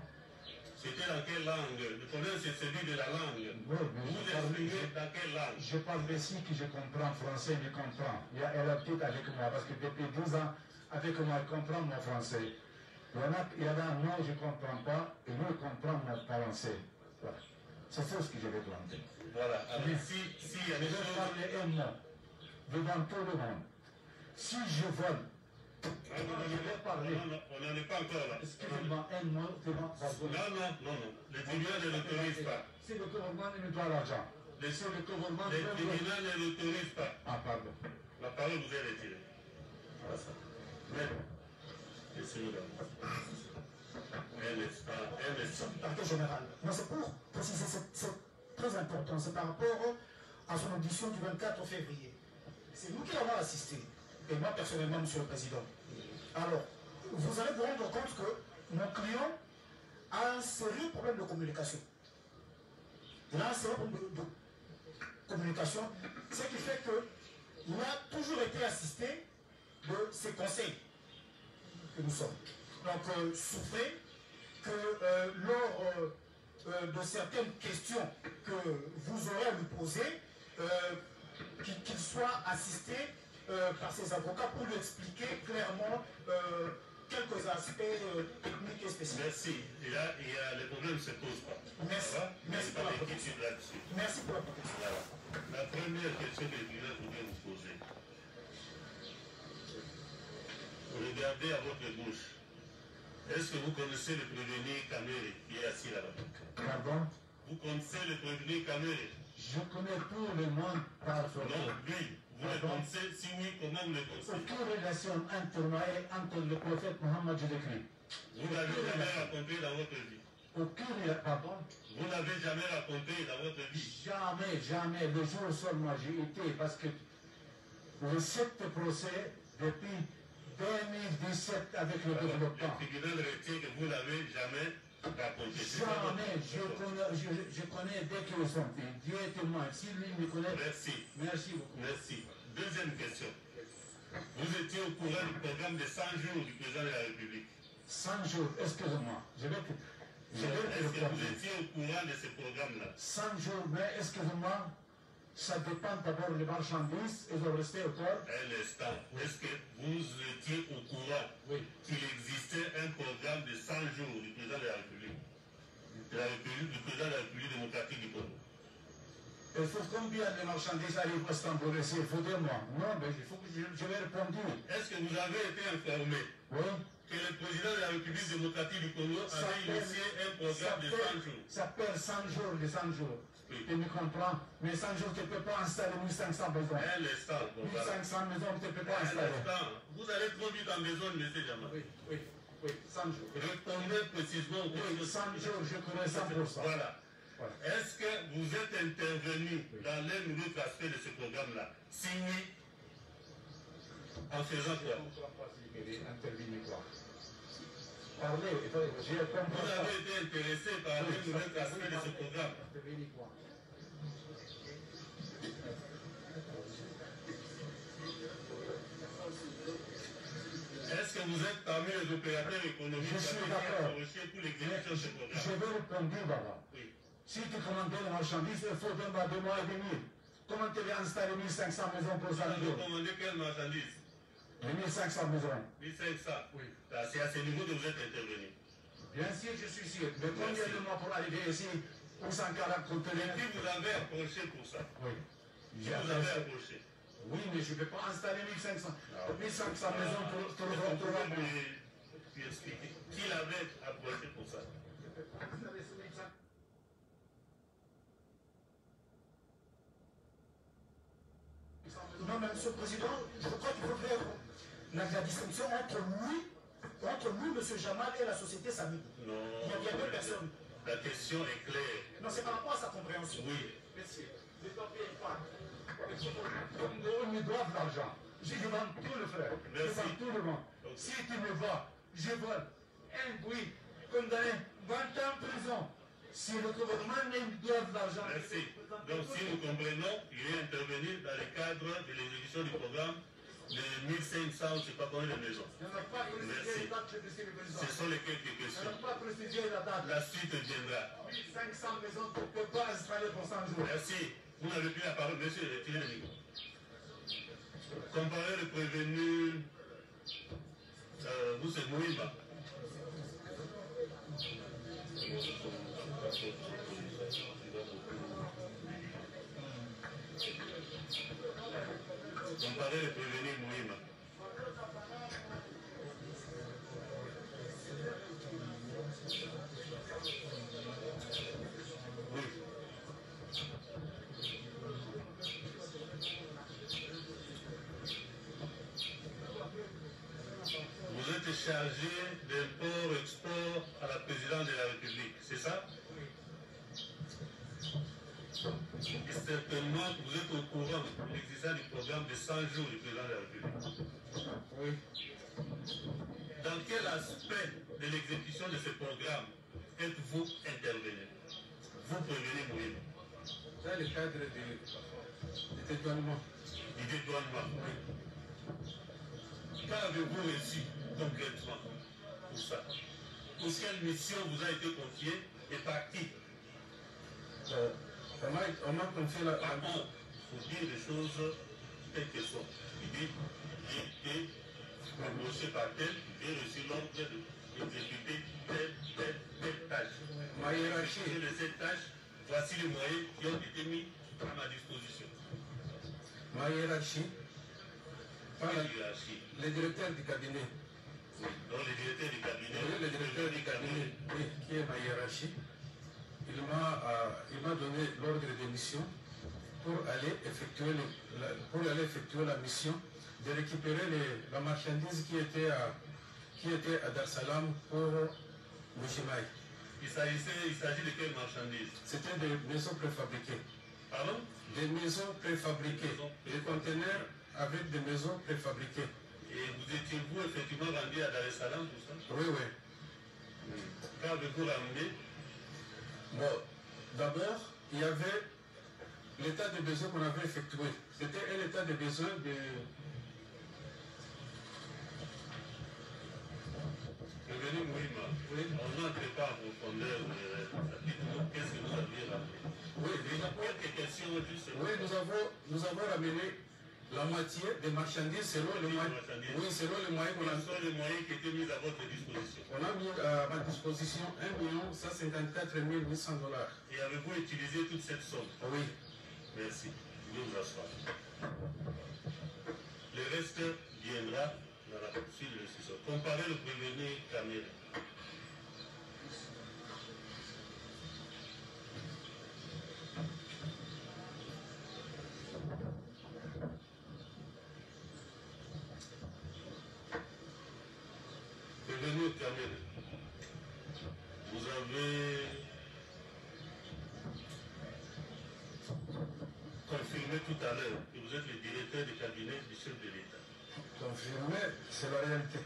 C'était dans quelle langue? Le problème, c'est celui de la langue. Oui, mais vous exprimez dans quelle langue? Je parle ici que je comprends français, je comprends. Elle habite avec moi, parce que depuis 12 ans, avec moi, elle comprend mon français. Il y en a, non, je ne comprends pas, et nous, comprend mon français. Voilà. C'est ça ce que je vais demander. Voilà. Alors, si il y a des choses... Je vais parler un mot, devant tout le monde. Si je vole, je vais parler. Non, on n'en est pas encore là. Excusez-moi, un mot devant... Non. Le tribunal ne l'autorise pas. Si le gouvernement me doit l'argent. Le tribunal ne l'autorise pas. Ah, pardon. La parole vous est retirée. Voilà ça. Mais, laissez-nous là. Un instant. Parquet général. Non, c'est pour préciser, c'est très important. C'est par rapport à son audition du 24 février. C'est nous qui l'avons assisté. Et moi, personnellement, Monsieur le Président. Alors, vous allez vous rendre compte que mon client a un sérieux problème de communication. Il a un sérieux problème de communication, ce qui fait qu'il a toujours été assisté de ces conseils que nous sommes. Donc, souffrez que lors de certaines questions que vous aurez à lui poser, qu'il soit assisté par ses avocats pour lui expliquer clairement quelques aspects techniques et spécifiques. Merci. Et là, les problèmes ne se posent pas. Merci. Merci pour la protection. Merci pour la protection. Voilà. La première question que je voudrais vous poser. Regardez à votre gauche. Est-ce que vous connaissez le prévenu Kamere qui est assis là-bas? Pardon? Vous connaissez le prévenu Kamere? Je connais tout le monde par photo. Non, lui. Vous le connaissez? Si oui, comment vous le connaissez? Aucune relation entre moi et entre le prophète Mohammed Jésus-Christ. Vous n'avez jamais rencontré dans votre vie? Aucune, pardon? Vous n'avez jamais rencontré dans votre vie? Jamais. Le jour seulement j'ai été, parce que le 7 procès depuis 2017 avec le développement. Le tribunal retient que vous n'avez jamais raconté. Jamais. Je connais dès qu'ils sont faits. Dieu est témoin. Si lui me connaît. Merci. Merci beaucoup. Merci. Deuxième question. Vous étiez au courant du programme de 100 jours du président de la République? 100 jours, excusez-moi. Est-ce que vous étiez au courant de ce programme-là? 100 jours, mais excusez-moi, ça dépend d'abord des marchandises, ils ont resté au port. Un instant. Est-ce que vous étiez au courant qu'il existait un programme de 100 jours du président de la République? Du président de la République démocratique du Congo? Il faut combien de marchandises arrivent à Istanbul ici? Il faut dire moi. Non, mais il faut que je vais répondre. Est-ce que vous avez été informé que le président de la République démocratique du Congo avait initié un programme de 100 jours? Ça perd 100 jours, de 100 jours. Oui. Tu me comprends? Mais 100 jours, tu ne peux pas installer 1500 maisons. Un instant. 1500 maisons, tu ne peux pas installer. Un instant. Vous allez trop vite en besoin, M. Jamal. Oui, 100 jours. Répondez précisément. Oui, 100 jours, je connais 100%. Voilà. Est-ce que vous êtes intervenu dans l'un ou l'autre aspect de ce programme-là? Si oui, en faisant quoi? Intervenu quoi? parler, j'ai compris. Vous avez été intéressé par le nouvel aspect de ce programme. Est-ce que vous êtes parmi les opérateurs économiques pour l'exécution de ce programme? Je vais répondre là-bas. Oui. Si tu commandes les marchandises, il faut 2 mois et demi. Comment tu vas installer 1500 maisons pour ça? Vous avez commandé quelle marchandise? Les 1500 maisons. 1500? Oui. C'est à ce niveau que vous êtes intervenu. Bien sûr, je suis sûr. Mais combien de mois pour arriver ici pour 140 conteneurs? Qui vous avez approché pour ça? Oui. Qui vous avez approché? Oui, mais je ne vais pas installer 1500 maisons pour le rendre. Puis expliquer. Qui l'avait approché pour ça? Non, mais Monsieur le Président, je crois qu'il faut faire la distinction entre nous, M. Jamal, et la société Samy. Non. Il y a deux personnes. La question est claire. Non, c'est par rapport à sa compréhension. Oui. Monsieur, ne t'en paye pas. On me doit de l'argent. Je demande tout le frère. Merci. Je demande tout le monde. Okay. Si tu me vois, je vole un bruit condamné 20 ans en prison. Si le gouvernement me doit de l'argent. Merci. Donc si nous comprenons, il est intervenu dans le cadre de l'exécution du programme de 1500, je ne sais pas combien de maisons. Merci. Ce sont les quelques questions. La suite viendra. 1500 maisons pour ne peut pas installer pour 100 jours. Merci. Vous n'avez plus la parole, monsieur, retirez le micro. Comparé le prévenu, vous c'est Mouima. Comparé le prévenu Mouima. Oui. Vous êtes chargé d'import-export à la présidence de la République, c'est ça? Et certainement que vous êtes au courant de l'existence du programme de 100 jours du président de la République. Oui. Dans quel aspect de l'exécution de ce programme êtes-vous intervenu? Vous prévenez Mouima. Dans le cadre du dédouanement. Du dédouanement, oui. Qu'avez-vous reçu concrètement pour ça? Pour quelle mission vous a été confiée et par qui? On m'a confié la... Par contre, il faut dire les choses telles qu'elles sont. Il dit, j'ai été embauché par tel, j'ai reçu l'ordre d'exécuter telle tâche. Ma hiérarchie. De cette tâche, voici les moyens qui ont été mis à ma disposition. Ma hiérarchie. Le directeur du cabinet. Donc le directeur du cabinet. Oui, le directeur du cabinet, oui, qui est ma hiérarchie. Il m'a donné l'ordre de mission pour aller effectuer la mission de récupérer la marchandise qui était à Dar Salam pour Mouchimaï. Il s'agit de quelle marchandise? C'était des maisons préfabriquées. Pardon? Des maisons préfabriquées. Des conteneurs avec des maisons préfabriquées. Et vous étiez-vous effectivement rendu à Dar es Salaam pour ça? Oui, oui. Qu'avez-vous ramené? Bon, d'abord, il y avait l'état de besoin qu'on avait effectué. C'était un état de besoin de... Revenu Mouima, oui. On n'entre pas en profondeur. Qu'est-ce que vous aviez ramené? Oui, quelques questions juste. Oui, nous avons ramené la moitié des marchandises selon les moyens. Oui, selon les moyens qu'on a. Quels sont les moyens qui étaient mis à votre disposition? On a mis à ma disposition 1 154 800 $. Et avez-vous utilisé toute cette somme? Oui. Merci. Je vous asseoir. Le reste viendra dans la suite de ce soir. Comparez le prévenu Cameroun. Prévenu Cameroun. Vous avez confirmé tout à l'heure que vous êtes le directeur du cabinet du chef de l'État. Confirmé, c'est la réalité.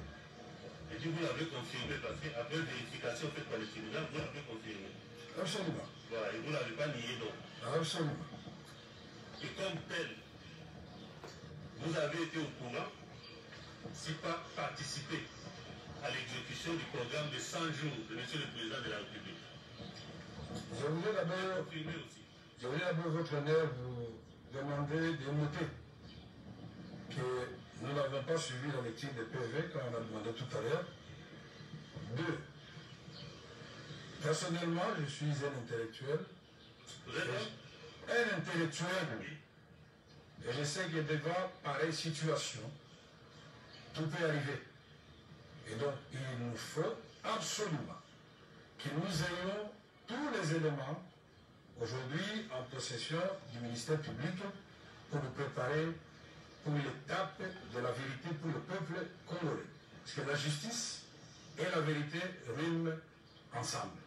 Et dit vous l'avez confirmé parce qu'après vérification faite par le tribunal, vous l'avez confirmé. Absolument. Voilà, et vous ne l'avez pas nié donc. Absolument. Et comme tel, vous avez été au courant, si pas participé à l'exécution du programme de 100 jours de M. le Président de la République. Je voulais d'abord, votre honneur, vous demander de noter que nous n'avons pas suivi la lecture des PV comme on a demandé tout à l'heure. 2. Personnellement, je suis un intellectuel. Vous êtes un intellectuel. Et je sais que devant pareille situation, tout peut arriver. Et donc, il nous faut absolument que nous ayons tous les éléments aujourd'hui en possession du ministère public pour nous préparer pour l'étape de la vérité pour le peuple congolais. Parce que la justice et la vérité riment ensemble.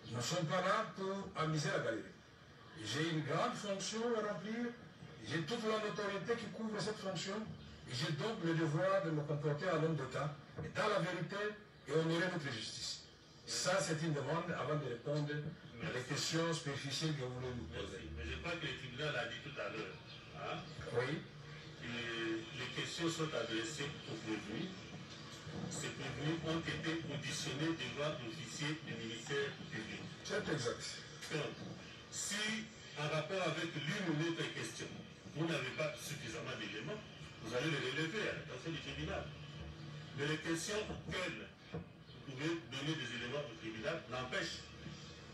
Nous ne sommes pas là pour amuser la galerie. J'ai une grande fonction à remplir, j'ai toute la notoriété qui couvre cette fonction, et j'ai donc le devoir de me comporter en homme d'État, et dans la vérité, et honorer notre justice. Ça, c'est une demande avant de répondre à les questions superficielles que vous voulez nous poser. Mais je crois que le tribunal l'a dit tout à l'heure. Hein? Oui. Les questions sont adressées aux prévenus. Ces prévenus ont été auditionnés devant l'officier du ministère public. C'est exact. Donc, si, en rapport avec l'une ou l'autre question, vous n'avez pas suffisamment d'éléments, vous allez les relever à l'attention du tribunal. Mais les questions auxquelles vous pouvez donner des éléments au tribunal n'empêchent.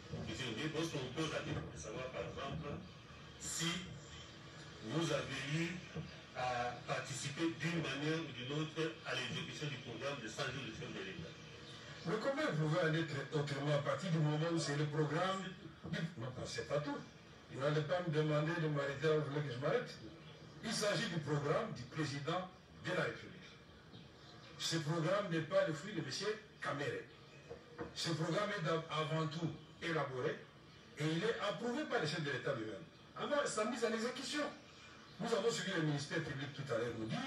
Parce qu'on pose la question de savoir, par exemple, si vous avez eu à participer d'une manière ou d'une autre à l'exécution du programme de 100 jours de chef de l'État. Mais comment vous pouvez aller autrement à partir du moment où c'est le programme? Non, c'est pas tout. Vous n'allez pas me demander de m'arrêter, vous voulez que je m'arrête. Il s'agit du programme du président de la République. Ce programme n'est pas le fruit de M. Kamere. Ce programme est avant tout élaboré et il est approuvé par le chef de l'État lui-même. Alors, sa mise en exécution. Nous avons suivi le ministère public tout à l'heure nous dire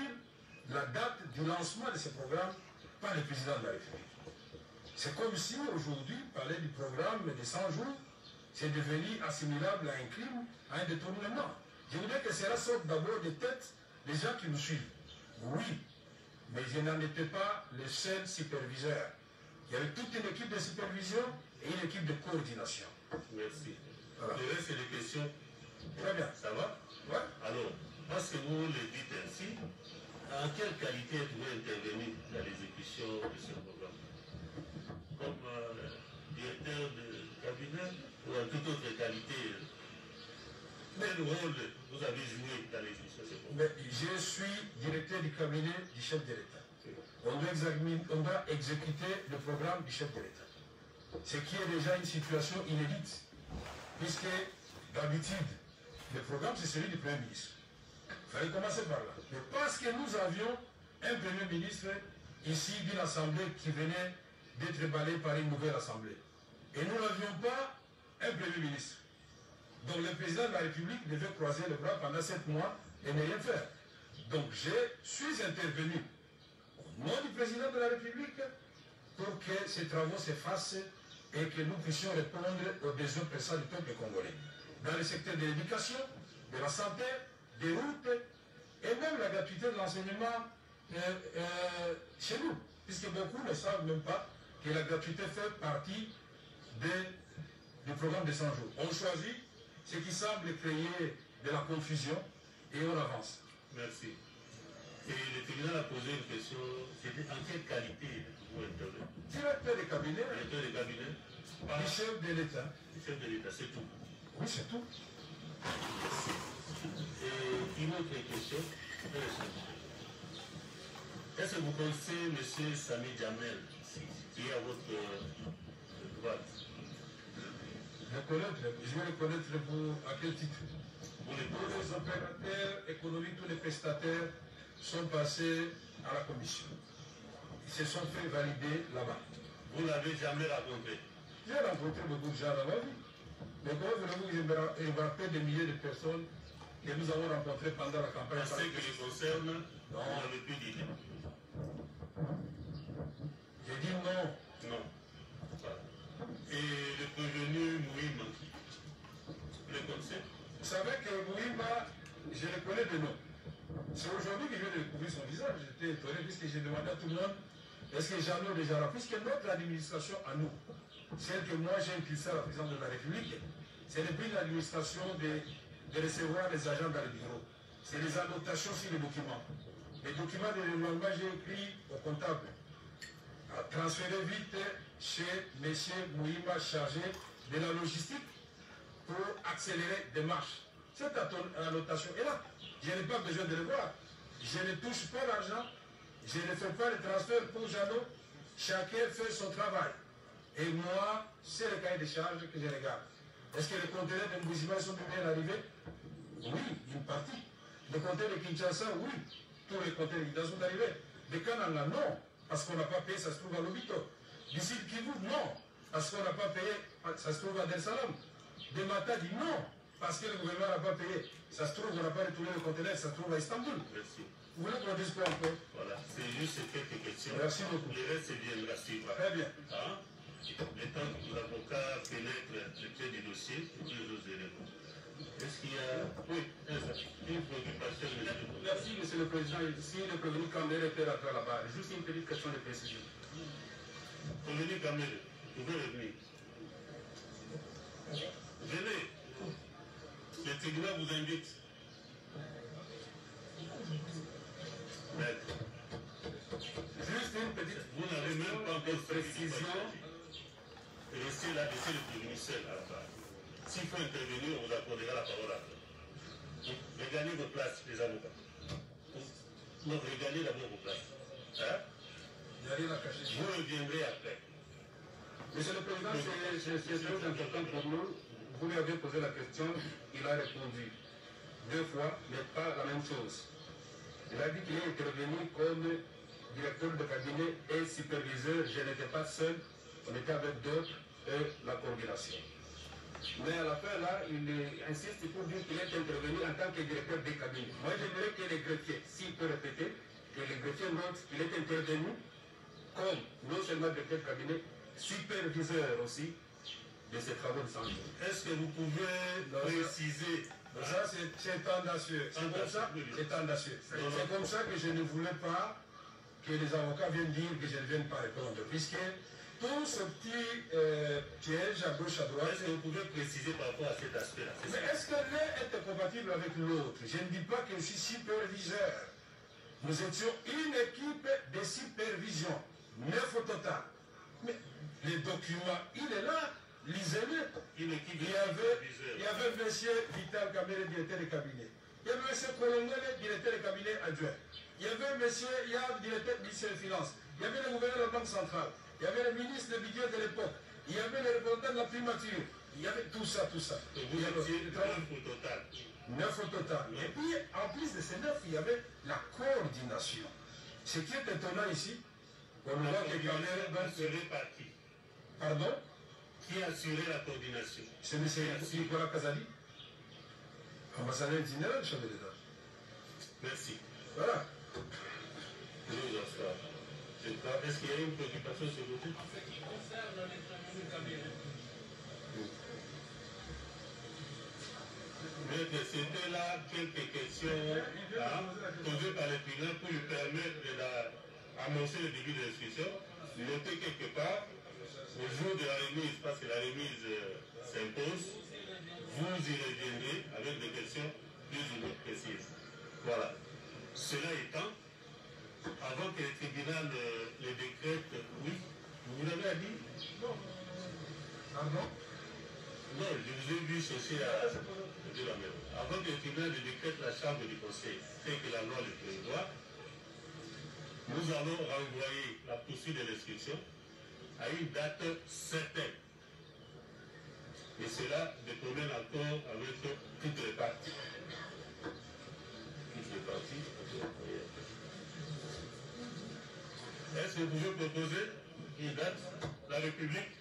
la date du lancement de ce programme par le président de la République. C'est comme si aujourd'hui, parler du programme des 100 jours, c'est devenu assimilable à un crime, à un détournement. Je voudrais que cela sorte d'abord des têtes des gens qui nous suivent. Oui, mais je n'en étais pas le seul superviseur. Il y avait toute une équipe de supervision et une équipe de coordination. Merci. Voilà. Le reste, c'est des questions. Très bien. Ça va? Ouais. Alors, parce que vous le dites ainsi, en quelle qualité êtes-vous intervenu dans l'exécution de ce programme? Comme directeur de cabinet ou en toute autre qualité? Quel rôle vous avez joué dans l'exécution de ce programme? Mais je suis directeur du cabinet du chef de l'État. On doit exécuter le programme du chef de l'État. Ce qui est déjà une situation inédite, puisque d'habitude, le programme c'est celui du Premier ministre. Il fallait commencer par là. Mais parce que nous avions un Premier ministre ici d'une assemblée qui venait d'être balayée par une nouvelle assemblée. Et nous n'avions pas un Premier ministre. Donc le président de la République devait croiser les bras pendant 7 mois et ne rien faire. Donc je suis intervenu au nom du président de la République pour que ces travaux se fassent et que nous puissions répondre aux besoins pressants du peuple congolais. Dans le secteur de l'éducation, de la santé, des routes et même la gratuité de l'enseignement chez nous. Puisque beaucoup ne savent même pas que la gratuité fait partie du programme de 100 jours. On choisit ce qui semble créer de la confusion et on avance. Merci. Et le tribunal a posé une question, c'était en quelle qualité vous intervenez? Directeur de cabinet. Directeur de cabinet. Du chef de l'État. Du chef de l'État, c'est tout. Oui, c'est tout. Et une autre question. Est-ce que vous connaissez M. Sami Djamel, qui est à votre droite? Je vais le connaître à quel titre? Tous les opérateurs économiques, tous les prestataires sont passés à la commission. Ils se sont fait valider là-bas. Vous n'avez jamais rencontré? J'ai rencontré beaucoup de gens dans ma vie. Mais comment voulez-vous que je me rappelle des milliers de personnes que nous avons rencontrées pendant la campagne? En ce qui les concerne, vous n'avez plus d'idée. J'ai dit non. Non. Et le prévenu Mouima, vous le connaissez? Vous savez que Mouima, je le connais de nom. C'est aujourd'hui que je viens de découvrir son visage. J'étais étonné puisque j'ai demandé à tout le monde est-ce que Jeannot déjà là, puisque notre administration à nous, celle que moi j'ai impulsée à la présidence de la République, c'est depuis l'administration de recevoir les agents dans le bureau. C'est les annotations sur les documents. Les documents de développement, j'ai écrit au comptable. À transférer vite chez M. Mouima, chargé de la logistique, pour accélérer des marches. Cette annotation est là. Je n'ai pas besoin de le voir. Je ne touche pas l'argent. Je ne fais pas le transfert pour Jeannot. Chacun fait son travail. Et moi, c'est le cahier de charges que je regarde. Est-ce que les conteneurs de Mbouzima sont bien arrivés? Oui, une partie. Les conteneurs de Kinshasa, oui. Tous les conteneurs de Kinshasa sont arrivés. De Kananga, non. Parce qu'on n'a pas payé, ça se trouve à Lobito. D'ici de Kivu, non. Parce qu'on n'a pas payé, ça se trouve à Del Salam. De Matadi, non. Parce que le gouvernement n'a pas payé. Ça se trouve, on n'a pas retourné le conteneur, ça se trouve à Istanbul. Merci. Vous voulez qu'on dise quoi encore? Voilà, c'est juste quelques questions. Merci beaucoup. Le reste viendra suivre. Très bien. Hein? Le temps que l'avocat pénètre le pied du dossier et puis les autres éléments. Est-ce qu'il y a... Oui, une préoccupation. Merci, Monsieur le Président. Si le prévenu Kamere était rentré là-bas, juste une petite question de précision. Prévenu Kamere, vous pouvez revenir. Venez. Le tribunal vous invite. Maître. Juste une petite... Vous n'avez même pas de précision. Restez là, laissez le prévenu seul à la barre. S'il faut intervenir, on vous accordera la parole après. Regagnez vos places, les avocats. Non, regagnez d'abord vos places. Hein? Vous reviendrez après. Monsieur le Président, c'est très important pour nous. Vous lui avez posé la question, il a répondu 2 fois, mais pas la même chose. Il a dit qu'il est intervenu comme directeur de cabinet et superviseur. Je n'étais pas seul, on était avec d'autres et la coordination. Mais à la fin, là, il insiste pour dire qu'il est intervenu en tant que directeur de cabinet. Moi, j'aimerais que les greffiers, s'il peut répéter, que les greffiers notent qu'il est intervenu comme non seulement directeur de cabinet, superviseur aussi de ces travaux de santé. Est-ce que vous pouvez préciser? Ça, c'est tendancieux. C'est tendancieux. C'est comme ça que je ne voulais pas que les avocats viennent dire que je ne vienne pas répondre. Puisque tout ce petit piège à gauche, à droite... Est-ce que vous pouvez préciser par rapport à cet aspect-là? Mais est-ce que l'un est compatible avec l'autre? Je ne dis pas que je suis superviseur. Nous étions une équipe de supervision. 9 au total. Mais les documents, il est là. Lisez-le. Il y avait M. Vital Kamere, directeur de cabinet. Il y avait M. Kolongole, directeur de cabinet adjoint. Il y avait M. Yab, directeur du ministère des Finances. Il y avait le gouverneur de la Banque centrale. Il y avait le ministre du budget de l'époque. Il y avait le représentant de la primature. Il y avait tout ça, tout ça. Et vous étiez 9 au total. 9 au total. Et puis, en plus de ces 9, il y avait la coordination. Ce qui est étonnant ici, on voit que Kamere serait par qui? Pardon? Qui a assuré la coordination? C'est M. Nicolas Kazali, ambassadeur général, chef de l'État. Merci. Voilà. Est-ce qu'il y a une préoccupation sur le côté? En ce qui concerne les prévenus Kamere. C'était là quelques questions posées par le tribunal pour lui permettre d'annoncer le début de l'instruction. Notez quelque part, au jour de la remise, parce que la remise s'impose, vous y reviendrez avec des questions plus ou moins précises. Voilà. Cela étant, avant que le tribunal le décrète, oui, vous l'avez dit? Non. Pardon? Non, je vous ai vu chercher à dire la même. Avant que le tribunal ne décrète la chambre du conseil, tel que la loi le prévoit, nous allons renvoyer la poursuite de l'inscription à une date certaine. Et cela de promène encore avec toutes les parties. Toutes les parties. Est-ce que vous pouvez proposer une date? La République?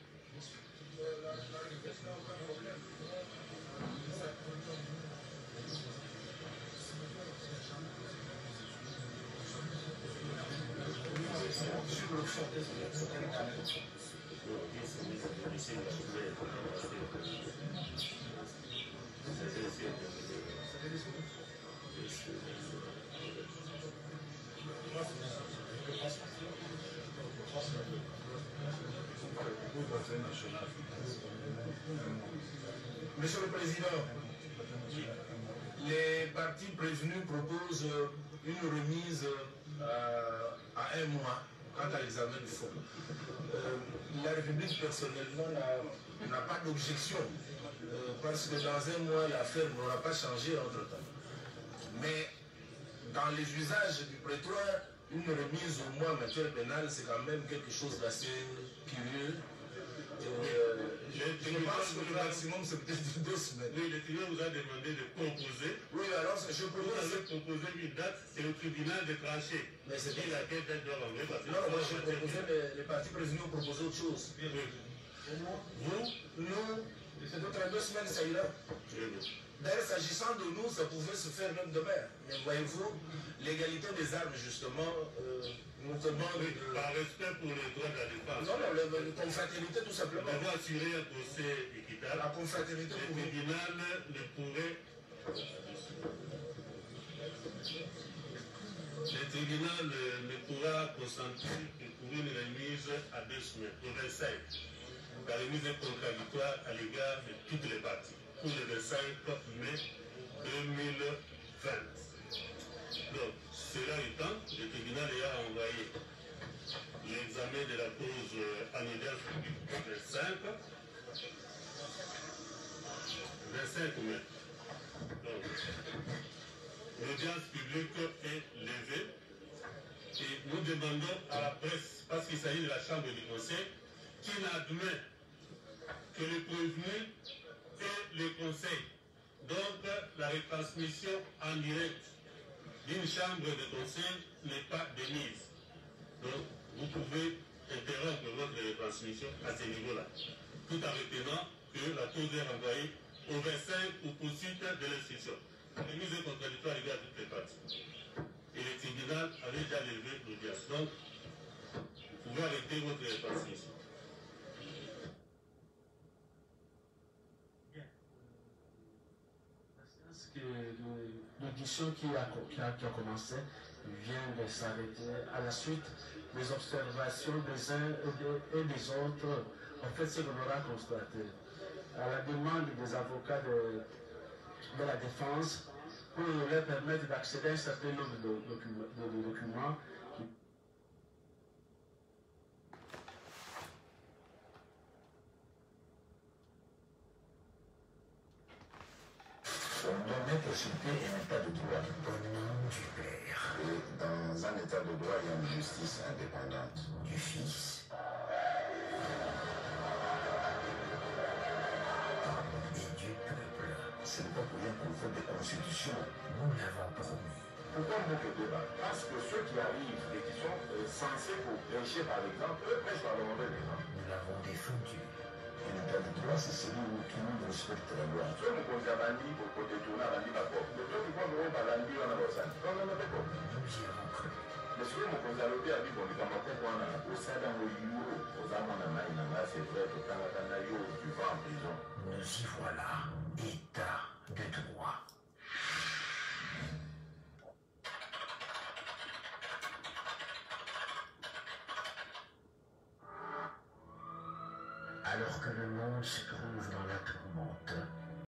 Monsieur le Président, les partis prévenus proposent une remise à un mois quant à l'examen du fond. La République personnellement n'a pas d'objection parce que dans un mois l'affaire n'aura pas changé entre-temps. Mais dans les usages du prétoire, une remise au mois matière pénale, c'est quand même quelque chose d'assez curieux. Je pense que le maximum c'est peut-être 2 semaines. Oui, le tribunal vous a demandé de proposer. Oui, alors je propose. Vous avez proposé une date, c'est le tribunal de trancher. Mais c'est dit laquelle date doit rentrer. Non, moi j'ai proposé, les partis prévenus ont proposé autre chose. Vous, nous, peut-être en 2 semaines ça ira. D'ailleurs, s'agissant de nous, ça pouvait se faire même demain. Mais voyez-vous, l'égalité des armes, justement, nous demande de... Par respect pour les droits de la défense. Non, non, la confraternité, tout simplement. Nous devons assurer un procès équitable. La confraternité pour le tribunal ne pourrait... Le tribunal ne pourra consentir que pour une remise à 2 semaines, au 25. La remise est contradictoire à l'égard de toutes les parties. Pour le 25 mai 2020. Donc, cela étant, le tribunal a envoyé l'examen de la cause en audience publique le 25 mai. Donc, l'audience publique est levée et nous demandons à la presse, parce qu'il s'agit de la Chambre du Conseil, qui n'admet que le prévenu et le Conseil. Donc, la retransmission en direct d'une chambre de conseil n'est pas de mise. Donc, vous pouvez interrompre votre retransmission à ce niveau-là, tout en retenant que la cause est renvoyée au 25 pour poursuite de l'instruction. La mise est contradictoire à l'égard de toutes les parties. Et le tribunal avait déjà levé l'audience. Donc, vous pouvez arrêter votre retransmission. L'audition qui a commencé vient de s'arrêter. À la suite des observations des uns et des autres, en fait, ce qu'on aura constaté. À la demande des avocats de la défense, pour leur permettre d'accéder à un certain nombre de documents qui On est possibilité un état de droit. Et dans un état de droit, il y a une justice indépendante. Du Fils. Et du peuple. Ce n'est pas pour rien qu'on fait des constitutions. Nous l'avons promis. Pourquoi on fait débat? Parce que ceux qui arrivent et qui sont censés pour prêcher par l'exemple, eux prêchent par le mauvais exemple. Nous l'avons défendu. Et l'état de droit, c'est celui où tout le monde respecte la loi. Ceux qui ont dit pour détourner la bandi, d'accord. Mais ceux qui vont voir la bandi, on a le sang. Non, non, d'accord. Nous y avons cru. Mais ceux qui ont dit à Bibo, nous avons compris au sein d'un euro, aux amants de Maïnama, c'est vrai que quand tu vas en prison. Nous y voilà. État de droit. Alors que le monde se trouve dans la tourmente,